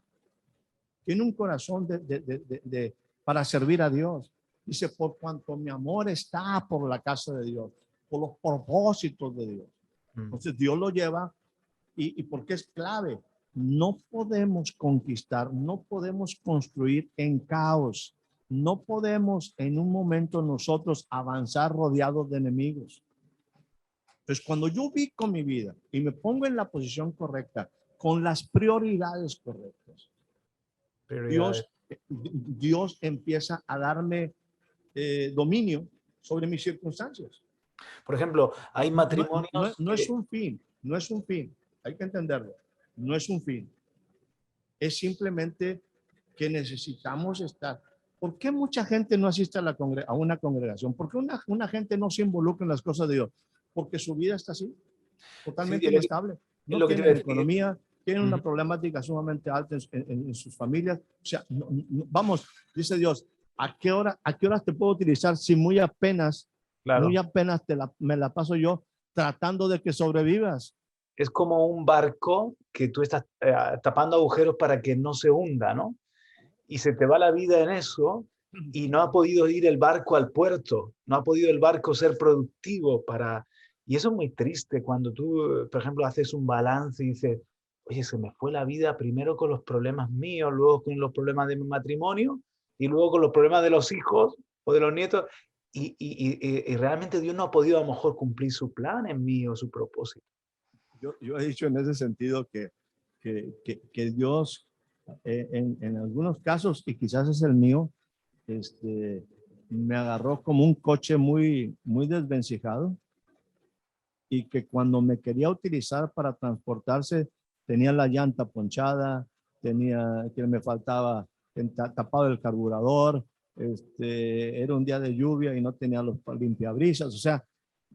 [SPEAKER 2] para servir a Dios. Dice, por cuanto mi amor está por la casa de Dios, por los propósitos de Dios. Entonces Dios lo lleva y porque es clave. No podemos conquistar, no podemos construir en caos, no podemos en un momento nosotros avanzar rodeados de enemigos. Entonces, cuando yo ubico mi vida y me pongo en la posición correcta, con las prioridades correctas, Dios empieza a darme dominio sobre mis circunstancias.
[SPEAKER 1] Por ejemplo, hay matrimonios
[SPEAKER 2] no es un fin, no es un fin. Hay que entenderlo. No es un fin. Es simplemente que necesitamos estar. ¿Por qué mucha gente no asiste a una congregación? ¿Por qué una gente no se involucra en las cosas de Dios? Porque su vida está así, totalmente inestable. No tienen economía, tienen una problemática sumamente alta en sus familias. O sea, vamos, dice Dios, ¿a qué horas te puedo utilizar si muy apenas me la paso yo tratando de que sobrevivas?
[SPEAKER 1] Es como un barco que tú estás tapando agujeros para que no se hunda, ¿no? Y se te va la vida en eso y no ha podido ir el barco al puerto, no ha podido el barco ser productivo para... Y eso es muy triste cuando tú, por ejemplo, haces un balance y dices, oye, se me fue la vida primero con los problemas míos, luego con los problemas de mi matrimonio y luego con los problemas de los hijos o de los nietos. Y realmente Dios no ha podido a lo mejor cumplir su plan en mí o su propósito.
[SPEAKER 2] Yo he dicho en ese sentido que Dios, en algunos casos, y quizás es el mío, me agarró como un coche muy, muy desvencijado y que cuando me quería utilizar para transportarse, tenía la llanta ponchada, tenía que me faltaba tapado el carburador, era un día de lluvia y no tenía los limpiabrisas, o sea,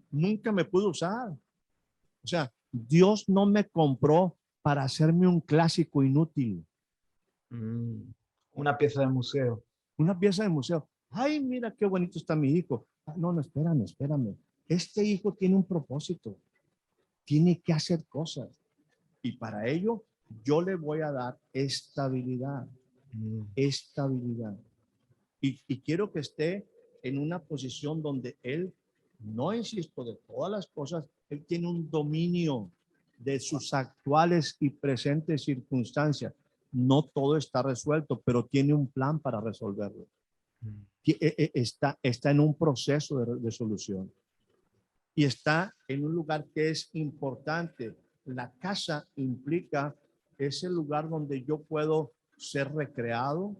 [SPEAKER 2] nunca me pude usar. O sea, Dios no me compró para hacerme un clásico inútil.
[SPEAKER 1] Una pieza de museo.
[SPEAKER 2] Una pieza de museo. Ay, mira qué bonito está mi hijo. No, espérame. Este hijo tiene un propósito. Tiene que hacer cosas. Y para ello, yo le voy a dar estabilidad. Estabilidad. Y quiero que esté en una posición donde él, no insisto, de todas las cosas, él tiene un dominio de sus actuales y presentes circunstancias. No todo está resuelto, pero tiene un plan para resolverlo. Está en un proceso de solución. Y está en un lugar que es importante. La casa implica ese lugar donde yo puedo ser recreado,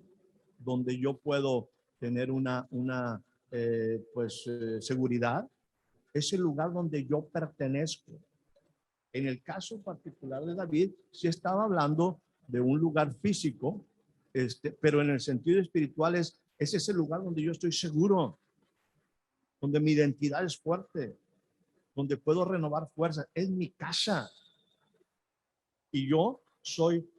[SPEAKER 2] donde yo puedo tener una seguridad. Es el lugar donde yo pertenezco. En el caso particular de David, sí estaba hablando de un lugar físico, pero en el sentido espiritual es ese lugar donde yo estoy seguro, donde mi identidad es fuerte, donde puedo renovar fuerzas. Es mi casa. Y yo soy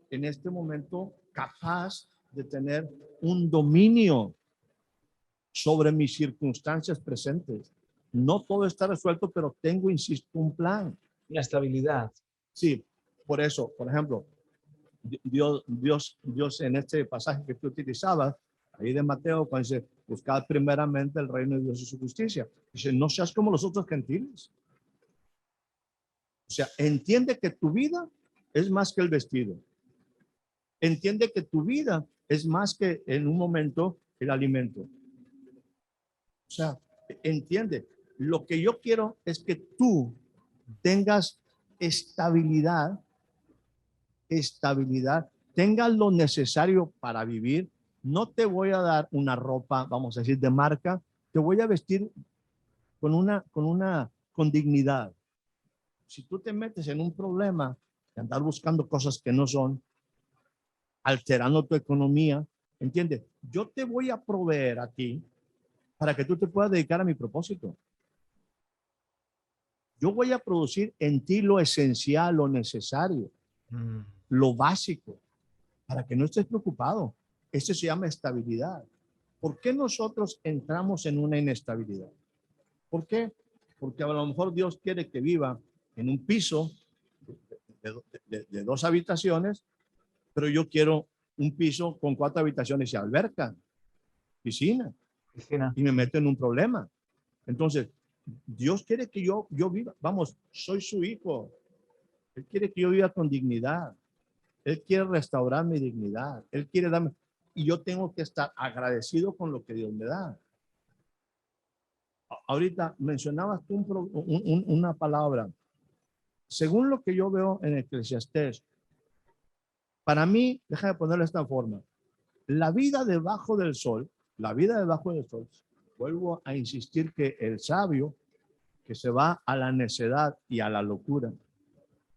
[SPEAKER 2] en este momento capaz de tener un dominio sobre mis circunstancias presentes. No todo está resuelto, pero tengo, insisto, un plan.
[SPEAKER 1] Una estabilidad.
[SPEAKER 2] Sí, por eso, por ejemplo, Dios en este pasaje que tú utilizabas, ahí de Mateo, cuando dice, buscad primeramente el reino de Dios y su justicia. Dice, no seas como los otros gentiles. O sea, entiende que tu vida es más que el vestido. Entiende que tu vida es más que en un momento el alimento. O sea, entiende, lo que yo quiero es que tú tengas estabilidad, tengas lo necesario para vivir. No te voy a dar una ropa, vamos a decir, de marca, te voy a vestir con dignidad. Si tú te metes en un problema de andar buscando cosas que no son, alterando tu economía, ¿entiendes? Yo te voy a proveer a ti para que tú te puedas dedicar a mi propósito. Yo voy a producir en ti lo esencial, lo necesario, lo básico, para que no estés preocupado. Eso se llama estabilidad. ¿Por qué nosotros entramos en una inestabilidad? ¿Por qué? Porque a lo mejor Dios quiere que viva en un piso de 2 habitaciones, pero yo quiero un piso con 4 habitaciones y alberca, piscina, y me meto en un problema. Entonces, Dios quiere que yo viva. Vamos, soy su hijo. Él quiere que yo viva con dignidad. Él quiere restaurar mi dignidad. Él quiere darme. Y yo tengo que estar agradecido con lo que Dios me da. Ahorita mencionabas tú una palabra. Según lo que yo veo en Eclesiastés, para mí, déjame ponerlo de esta forma. La vida debajo del sol, vuelvo a insistir que el sabio que se va a la necedad y a la locura,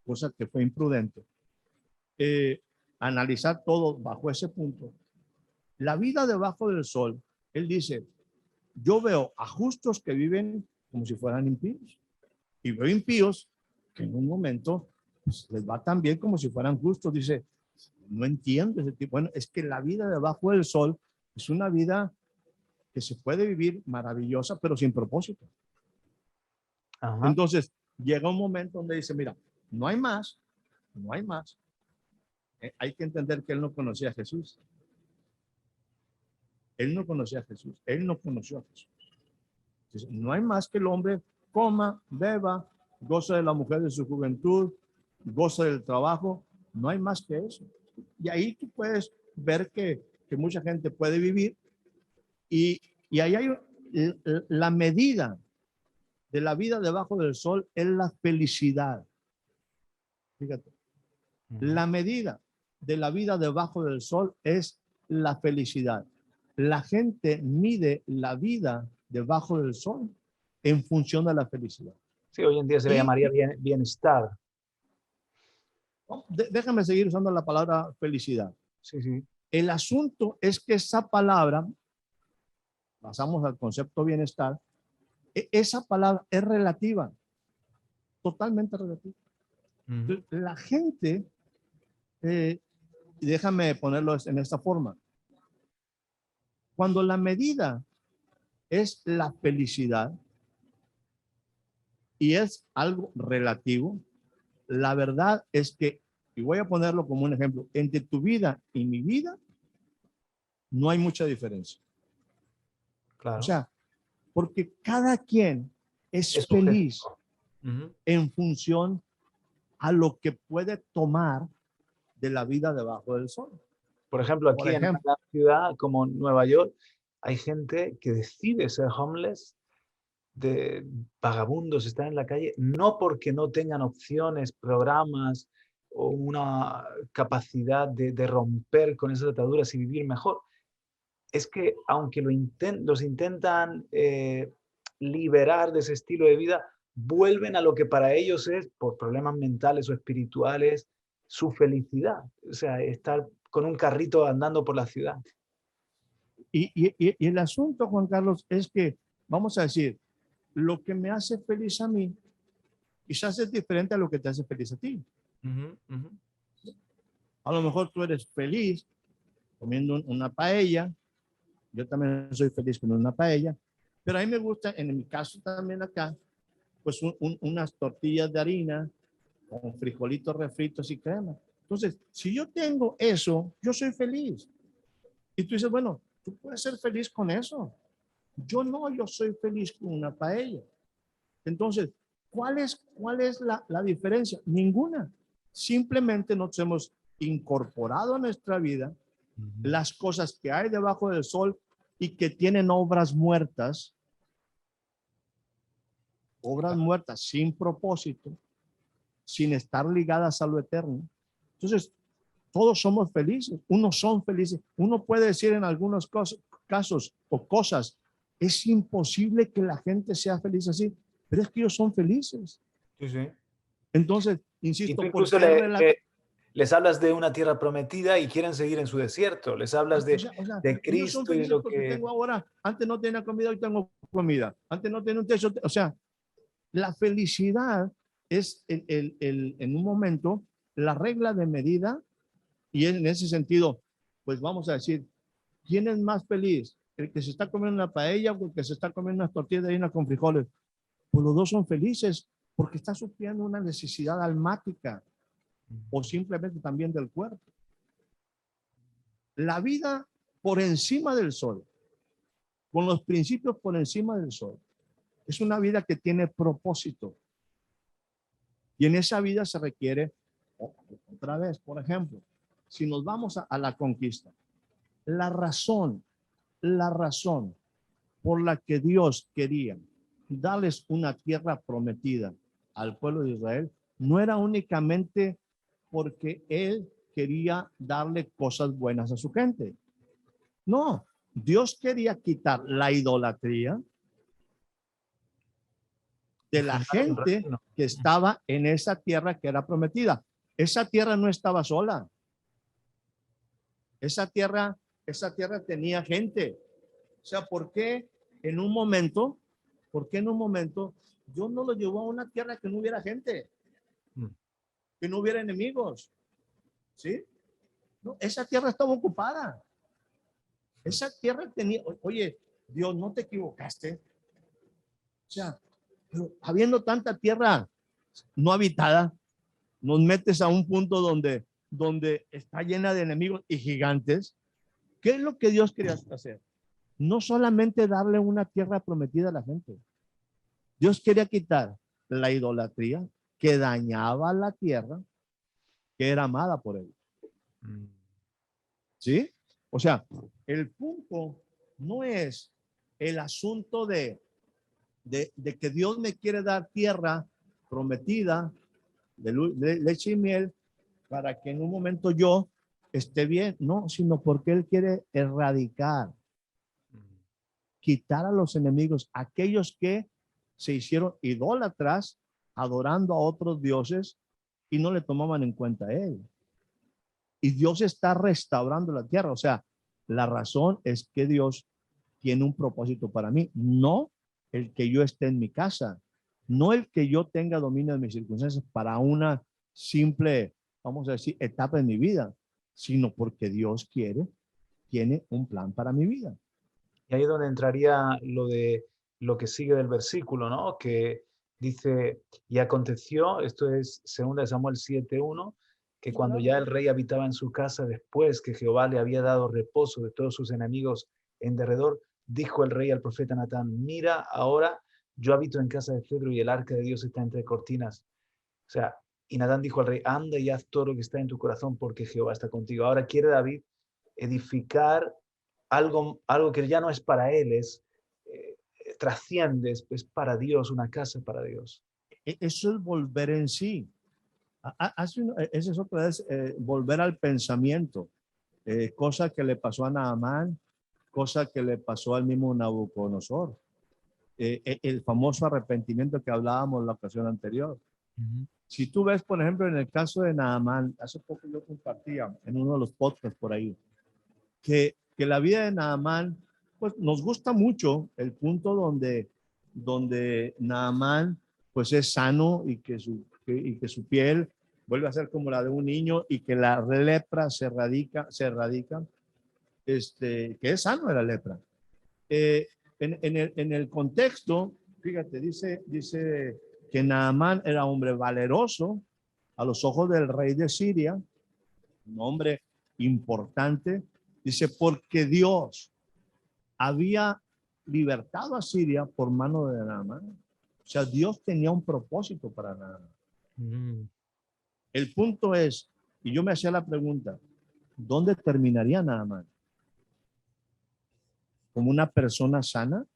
[SPEAKER 2] cosa que fue imprudente, analizar todo bajo ese punto. La vida debajo del sol, él dice, yo veo a justos que viven como si fueran impíos y veo impíos que en un momento pues, les va tan bien como si fueran justos. Dice, no entiendo ese tipo. Bueno, es que la vida debajo del sol es una vida que se puede vivir maravillosa, pero sin propósito. Ajá. Entonces, llega un momento donde dice, mira, no hay más. Hay que entender que él no conocía a Jesús. Él no conoció a Jesús. Entonces, no hay más que el hombre coma, beba, goza de la mujer de su juventud, goza del trabajo. No hay más que eso. Y ahí tú puedes ver que mucha gente puede vivir y ahí hay la medida de la vida debajo del sol es la felicidad. Fíjate, la medida de la vida debajo del sol es la felicidad. La gente mide la vida debajo del sol en función de la felicidad.
[SPEAKER 1] Sí, hoy en día se le llamaría bienestar.
[SPEAKER 2] Déjame seguir usando la palabra felicidad.
[SPEAKER 1] Sí, sí.
[SPEAKER 2] El asunto es que esa palabra, pasamos al concepto bienestar, esa palabra es relativa, totalmente relativa. La gente, déjame ponerlo en esta forma, cuando la medida es la felicidad y es algo relativo, la verdad es que, y voy a ponerlo como un ejemplo, entre tu vida y mi vida no hay mucha diferencia.
[SPEAKER 1] Claro.
[SPEAKER 2] O sea, porque cada quien es feliz en función a lo que puede tomar de la vida debajo del sol.
[SPEAKER 1] Por ejemplo, aquí en una ciudad como Nueva York, hay gente que decide ser homeless, de vagabundos, están en la calle, no porque no tengan opciones, programas o una capacidad de romper con esas ataduras y vivir mejor. Es que aunque los intentan liberar de ese estilo de vida, vuelven a lo que para ellos es, por problemas mentales o espirituales, su felicidad. O sea, estar con un carrito andando por la ciudad.
[SPEAKER 2] Y el asunto, Juan Carlos, es que, vamos a decir, lo que me hace feliz a mí, quizás es diferente a lo que te hace feliz a ti. A lo mejor tú eres feliz comiendo una paella, yo también soy feliz comiendo una paella, pero a mí me gusta, en mi caso también acá, pues unas tortillas de harina con frijolitos refritos y crema. Entonces, si yo tengo eso, yo soy feliz. Y tú dices, bueno, tú puedes ser feliz con eso. Yo no, yo soy feliz con una paella. Entonces, ¿cuál es la diferencia? Ninguna. Simplemente nos hemos incorporado a nuestra vida las cosas que hay debajo del sol y que tienen obras muertas sin propósito, sin estar ligadas a lo eterno. Entonces, todos somos felices, unos son felices. Uno puede decir en algunos casos o cosas, es imposible que la gente sea feliz así, pero es que ellos son felices.
[SPEAKER 1] Sí, sí.
[SPEAKER 2] Entonces, insisto,
[SPEAKER 1] incluso les hablas de una tierra prometida y quieren seguir en su desierto. Les hablas de Cristo
[SPEAKER 2] son
[SPEAKER 1] y de lo
[SPEAKER 2] porque
[SPEAKER 1] que...
[SPEAKER 2] tengo ahora, antes no tenía comida, hoy tengo comida. Antes no tenía un techo, o sea, La felicidad es en un momento la regla de medida, y en ese sentido, pues vamos a decir, ¿quién es más feliz? ¿El que se está comiendo una paella o el que se está comiendo unas tortillas de harina con frijoles? Pues los dos son felices porque está supliendo una necesidad almática o simplemente también del cuerpo. La vida por encima del sol, con los principios por encima del sol, es una vida que tiene propósito. Y en esa vida se requiere, otra vez, por ejemplo, si nos vamos a la conquista, la razón por la que Dios quería darles una tierra prometida al pueblo de Israel no era únicamente porque Él quería darle cosas buenas a su gente. No, Dios quería quitar la idolatría de la gente que estaba en esa tierra que era prometida. Esa tierra no estaba sola. Esa tierra tenía gente. O sea, ¿por qué en un momento Dios no lo llevó a una tierra que no hubiera gente, que no hubiera enemigos? ¿Sí? No, esa tierra estaba ocupada. Esa tierra tenía, oye, Dios, no te equivocaste. O sea, pero habiendo tanta tierra no habitada, nos metes a un punto donde está llena de enemigos y gigantes. ¿Qué es lo que Dios quería hacer? No solamente darle una tierra prometida a la gente. Dios quería quitar la idolatría que dañaba la tierra que era amada por Él. ¿Sí? O sea, el punto no es el asunto de que Dios me quiere dar tierra prometida de leche y miel para que en un momento yo esté bien, no, sino porque Él quiere erradicar, quitar a los enemigos, aquellos que se hicieron idólatras, adorando a otros dioses y no le tomaban en cuenta a Él. Y Dios está restaurando la tierra. O sea, la razón es que Dios tiene un propósito para mí, no el que yo esté en mi casa, no el que yo tenga dominio de mis circunstancias para una simple, vamos a decir, etapa en mi vida, sino porque Dios tiene un plan para mi vida.
[SPEAKER 1] Y ahí es donde entraría lo que sigue del versículo, ¿no? Que dice, y aconteció, esto es 2 Samuel 7:1, que cuando ya el rey habitaba en su casa, después que Jehová le había dado reposo de todos sus enemigos en derredor, dijo el rey al profeta Natán, mira, ahora yo habito en casa de cedro y el arca de Dios está entre cortinas. O sea, y Natán dijo al rey, anda y haz todo lo que está en tu corazón porque Jehová está contigo. Ahora quiere David edificar algo que ya no es para él, trasciende, es para Dios, una casa para Dios.
[SPEAKER 2] Eso es volver en sí. Esa es otra vez, volver al pensamiento, cosa que le pasó a Naamán, cosa que le pasó al mismo Nabucodonosor. El famoso arrepentimiento que hablábamos la ocasión anterior. Si tú ves, por ejemplo, en el caso de Naamán, hace poco yo compartía en uno de los podcasts por ahí, que la vida de Naamán, pues nos gusta mucho el punto donde Naamán pues es sano y que su piel vuelve a ser como la de un niño y que la lepra se erradica, que es sano de la lepra. En el contexto, fíjate, dice que Naamán era hombre valeroso a los ojos del rey de Siria, un hombre importante. Dice, porque Dios había libertado a Siria por mano de Naamán. O sea, Dios tenía un propósito para Naamán. El punto es, y yo me hacía la pregunta, ¿dónde terminaría Naamán? ¿Como una persona sana?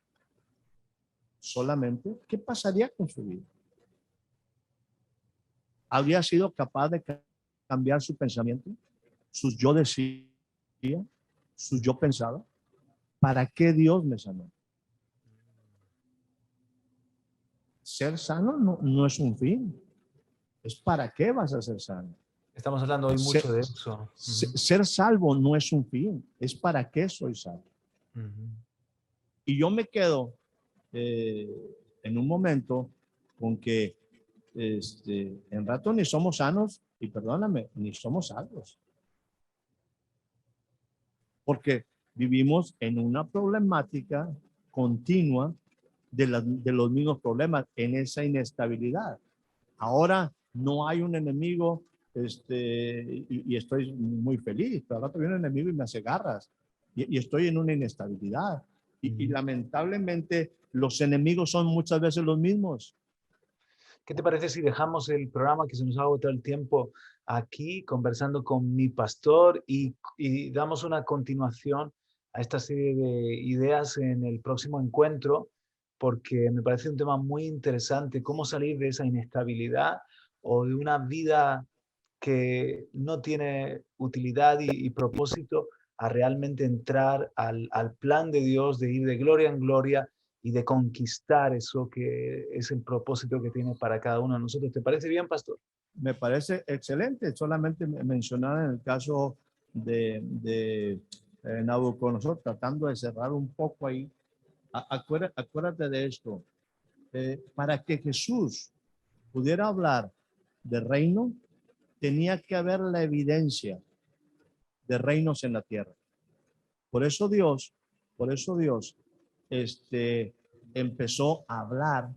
[SPEAKER 2] ¿Solamente? ¿Qué pasaría con su vida? ¿Habría sido capaz de cambiar su pensamiento? ¿Sus yo decía? ¿Sus yo pensaba? ¿Para qué Dios me sanó? Ser sano no es un fin. Es para qué vas a ser sano.
[SPEAKER 1] Estamos hablando hoy mucho de eso.
[SPEAKER 2] Ser salvo no es un fin. Es para qué soy salvo. Y yo me quedo en un momento con que en rato ni somos sanos y perdóname, ni somos salvos. Porque vivimos en una problemática continua de los mismos problemas, en esa inestabilidad. Ahora no hay un enemigo y estoy muy feliz, pero ahora viene un enemigo y me hace garras y estoy en una inestabilidad. Y lamentablemente los enemigos son muchas veces los mismos.
[SPEAKER 1] ¿Qué te parece si dejamos el programa, que se nos ha agotado el tiempo, aquí conversando con mi pastor y damos una continuación a esta serie de ideas en el próximo encuentro? Porque me parece un tema muy interesante, cómo salir de esa inestabilidad o de una vida que no tiene utilidad y propósito, a realmente entrar al plan de Dios, de ir de gloria en gloria y de conquistar eso que es el propósito que tiene para cada uno de nosotros. ¿Te parece bien, pastor?
[SPEAKER 2] Me parece excelente. Solamente mencionar en el caso de Nabucodonosor, tratando de cerrar un poco ahí. Acuérdate de esto. Para que Jesús pudiera hablar de reino, tenía que haber la evidencia de reinos en la tierra. Por eso Dios, empezó a hablar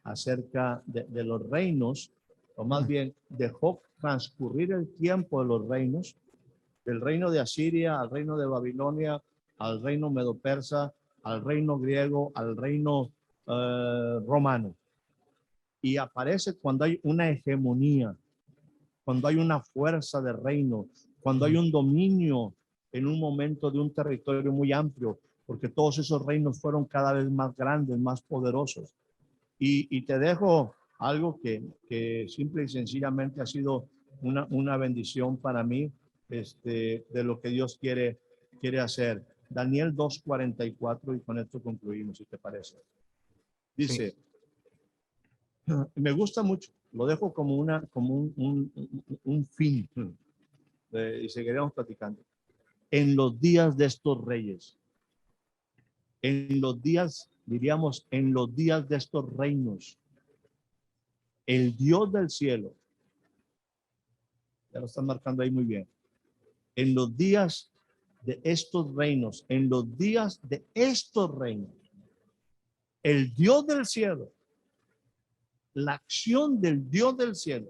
[SPEAKER 2] acerca de los reinos, o más bien dejó transcurrir el tiempo de los reinos, del reino de Asiria al reino de Babilonia, al reino medo-persa, al reino griego, al reino romano. Y aparece cuando hay una hegemonía, cuando hay una fuerza de reino, cuando hay un dominio en un momento de un territorio muy amplio, porque todos esos reinos fueron cada vez más grandes, más poderosos. Y te dejo algo que simple y sencillamente ha sido una bendición para mí, de lo que Dios quiere hacer. Daniel 2:44, y con esto concluimos, si te parece. Dice, sí. Me gusta mucho, lo dejo como un fin, y seguiremos platicando. En los días de estos reyes, en los días, diríamos, en los días de estos reinos, el Dios del cielo, ya lo están marcando ahí muy bien, en los días de estos reinos, en los días de estos reinos, el Dios del cielo, la acción del Dios del cielo,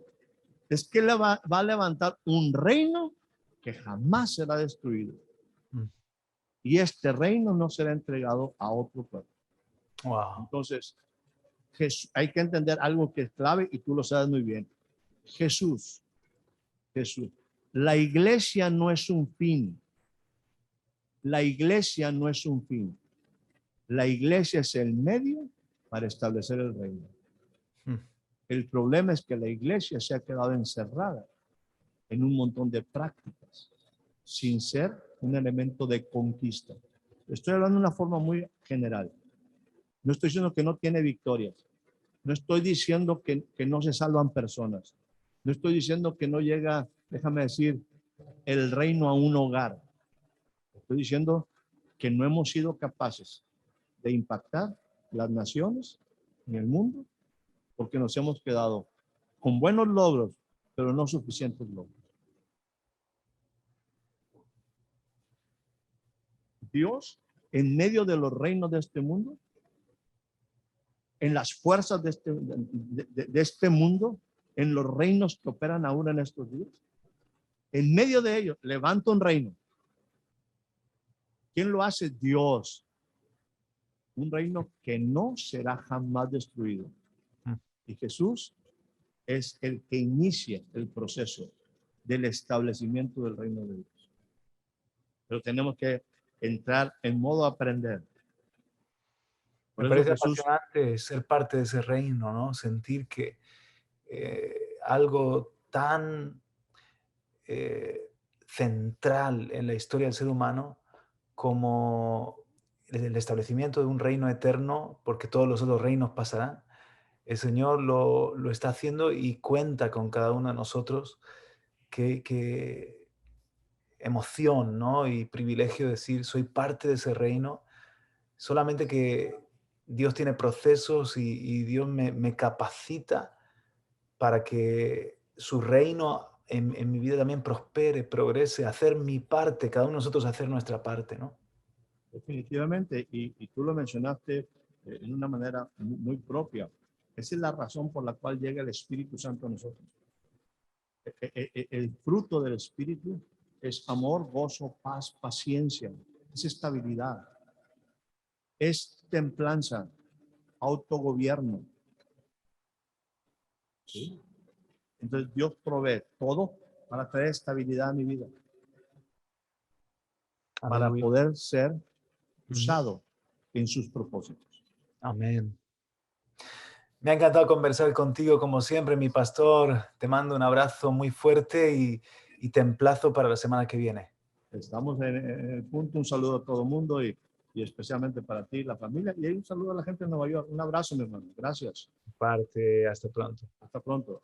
[SPEAKER 2] es que le va a levantar un reino que jamás será destruido. Y este reino no será entregado a otro pueblo.
[SPEAKER 1] Wow.
[SPEAKER 2] Entonces, hay que entender algo que es clave y tú lo sabes muy bien. Jesús. La iglesia no es un fin. La iglesia no es un fin. La iglesia es el medio para establecer el reino. El problema es que la iglesia se ha quedado encerrada en un montón de prácticas sin ser un elemento de conquista. Estoy hablando de una forma muy general. No estoy diciendo que no tiene victorias. No estoy diciendo que no se salvan personas. No estoy diciendo que no llega, déjame decir, el reino a un hogar. Estoy diciendo que no hemos sido capaces de impactar las naciones en el mundo porque nos hemos quedado con buenos logros, pero no suficientes logros. Dios, en medio de los reinos de este mundo, en las fuerzas de este mundo, en los reinos que operan ahora en estos días, en medio de ellos, levanta un reino. ¿Quién lo hace? Dios. Un reino que no será jamás destruido. Y Jesús es el que inicia el proceso del establecimiento del reino de Dios. Pero tenemos que entrar en modo aprender.
[SPEAKER 1] Me parece apasionante ser parte de ese reino, ¿no? Sentir que algo tan central en la historia del ser humano como el establecimiento de un reino eterno, porque todos los otros reinos pasarán. El Señor lo está haciendo y cuenta con cada uno de nosotros. Qué emoción, ¿no? Y privilegio decir, soy parte de ese reino. Solamente que Dios tiene procesos y Dios me capacita para que su reino en mi vida también prospere, progrese, hacer mi parte, cada uno de nosotros hacer nuestra parte, ¿no?
[SPEAKER 2] Definitivamente, y tú lo mencionaste en una manera muy propia. Esa es la razón por la cual llega el Espíritu Santo a nosotros. El fruto del Espíritu es amor, gozo, paz, paciencia, es estabilidad, es templanza, autogobierno. ¿Sí? Entonces Dios provee todo para traer estabilidad a mi vida, para
[SPEAKER 1] Aleluya.
[SPEAKER 2] poder ser
[SPEAKER 1] Ujú.
[SPEAKER 2] usado en sus propósitos.
[SPEAKER 1] Amén. Me ha encantado conversar contigo como siempre, mi pastor. Te mando un abrazo muy fuerte y te emplazo para la semana que viene.
[SPEAKER 2] Estamos en el punto. Un saludo a todo el mundo y especialmente para ti, la familia. Y un saludo a la gente de Nueva York. Un abrazo, mi hermano. Gracias.
[SPEAKER 1] Parte, hasta pronto.
[SPEAKER 2] Hasta pronto.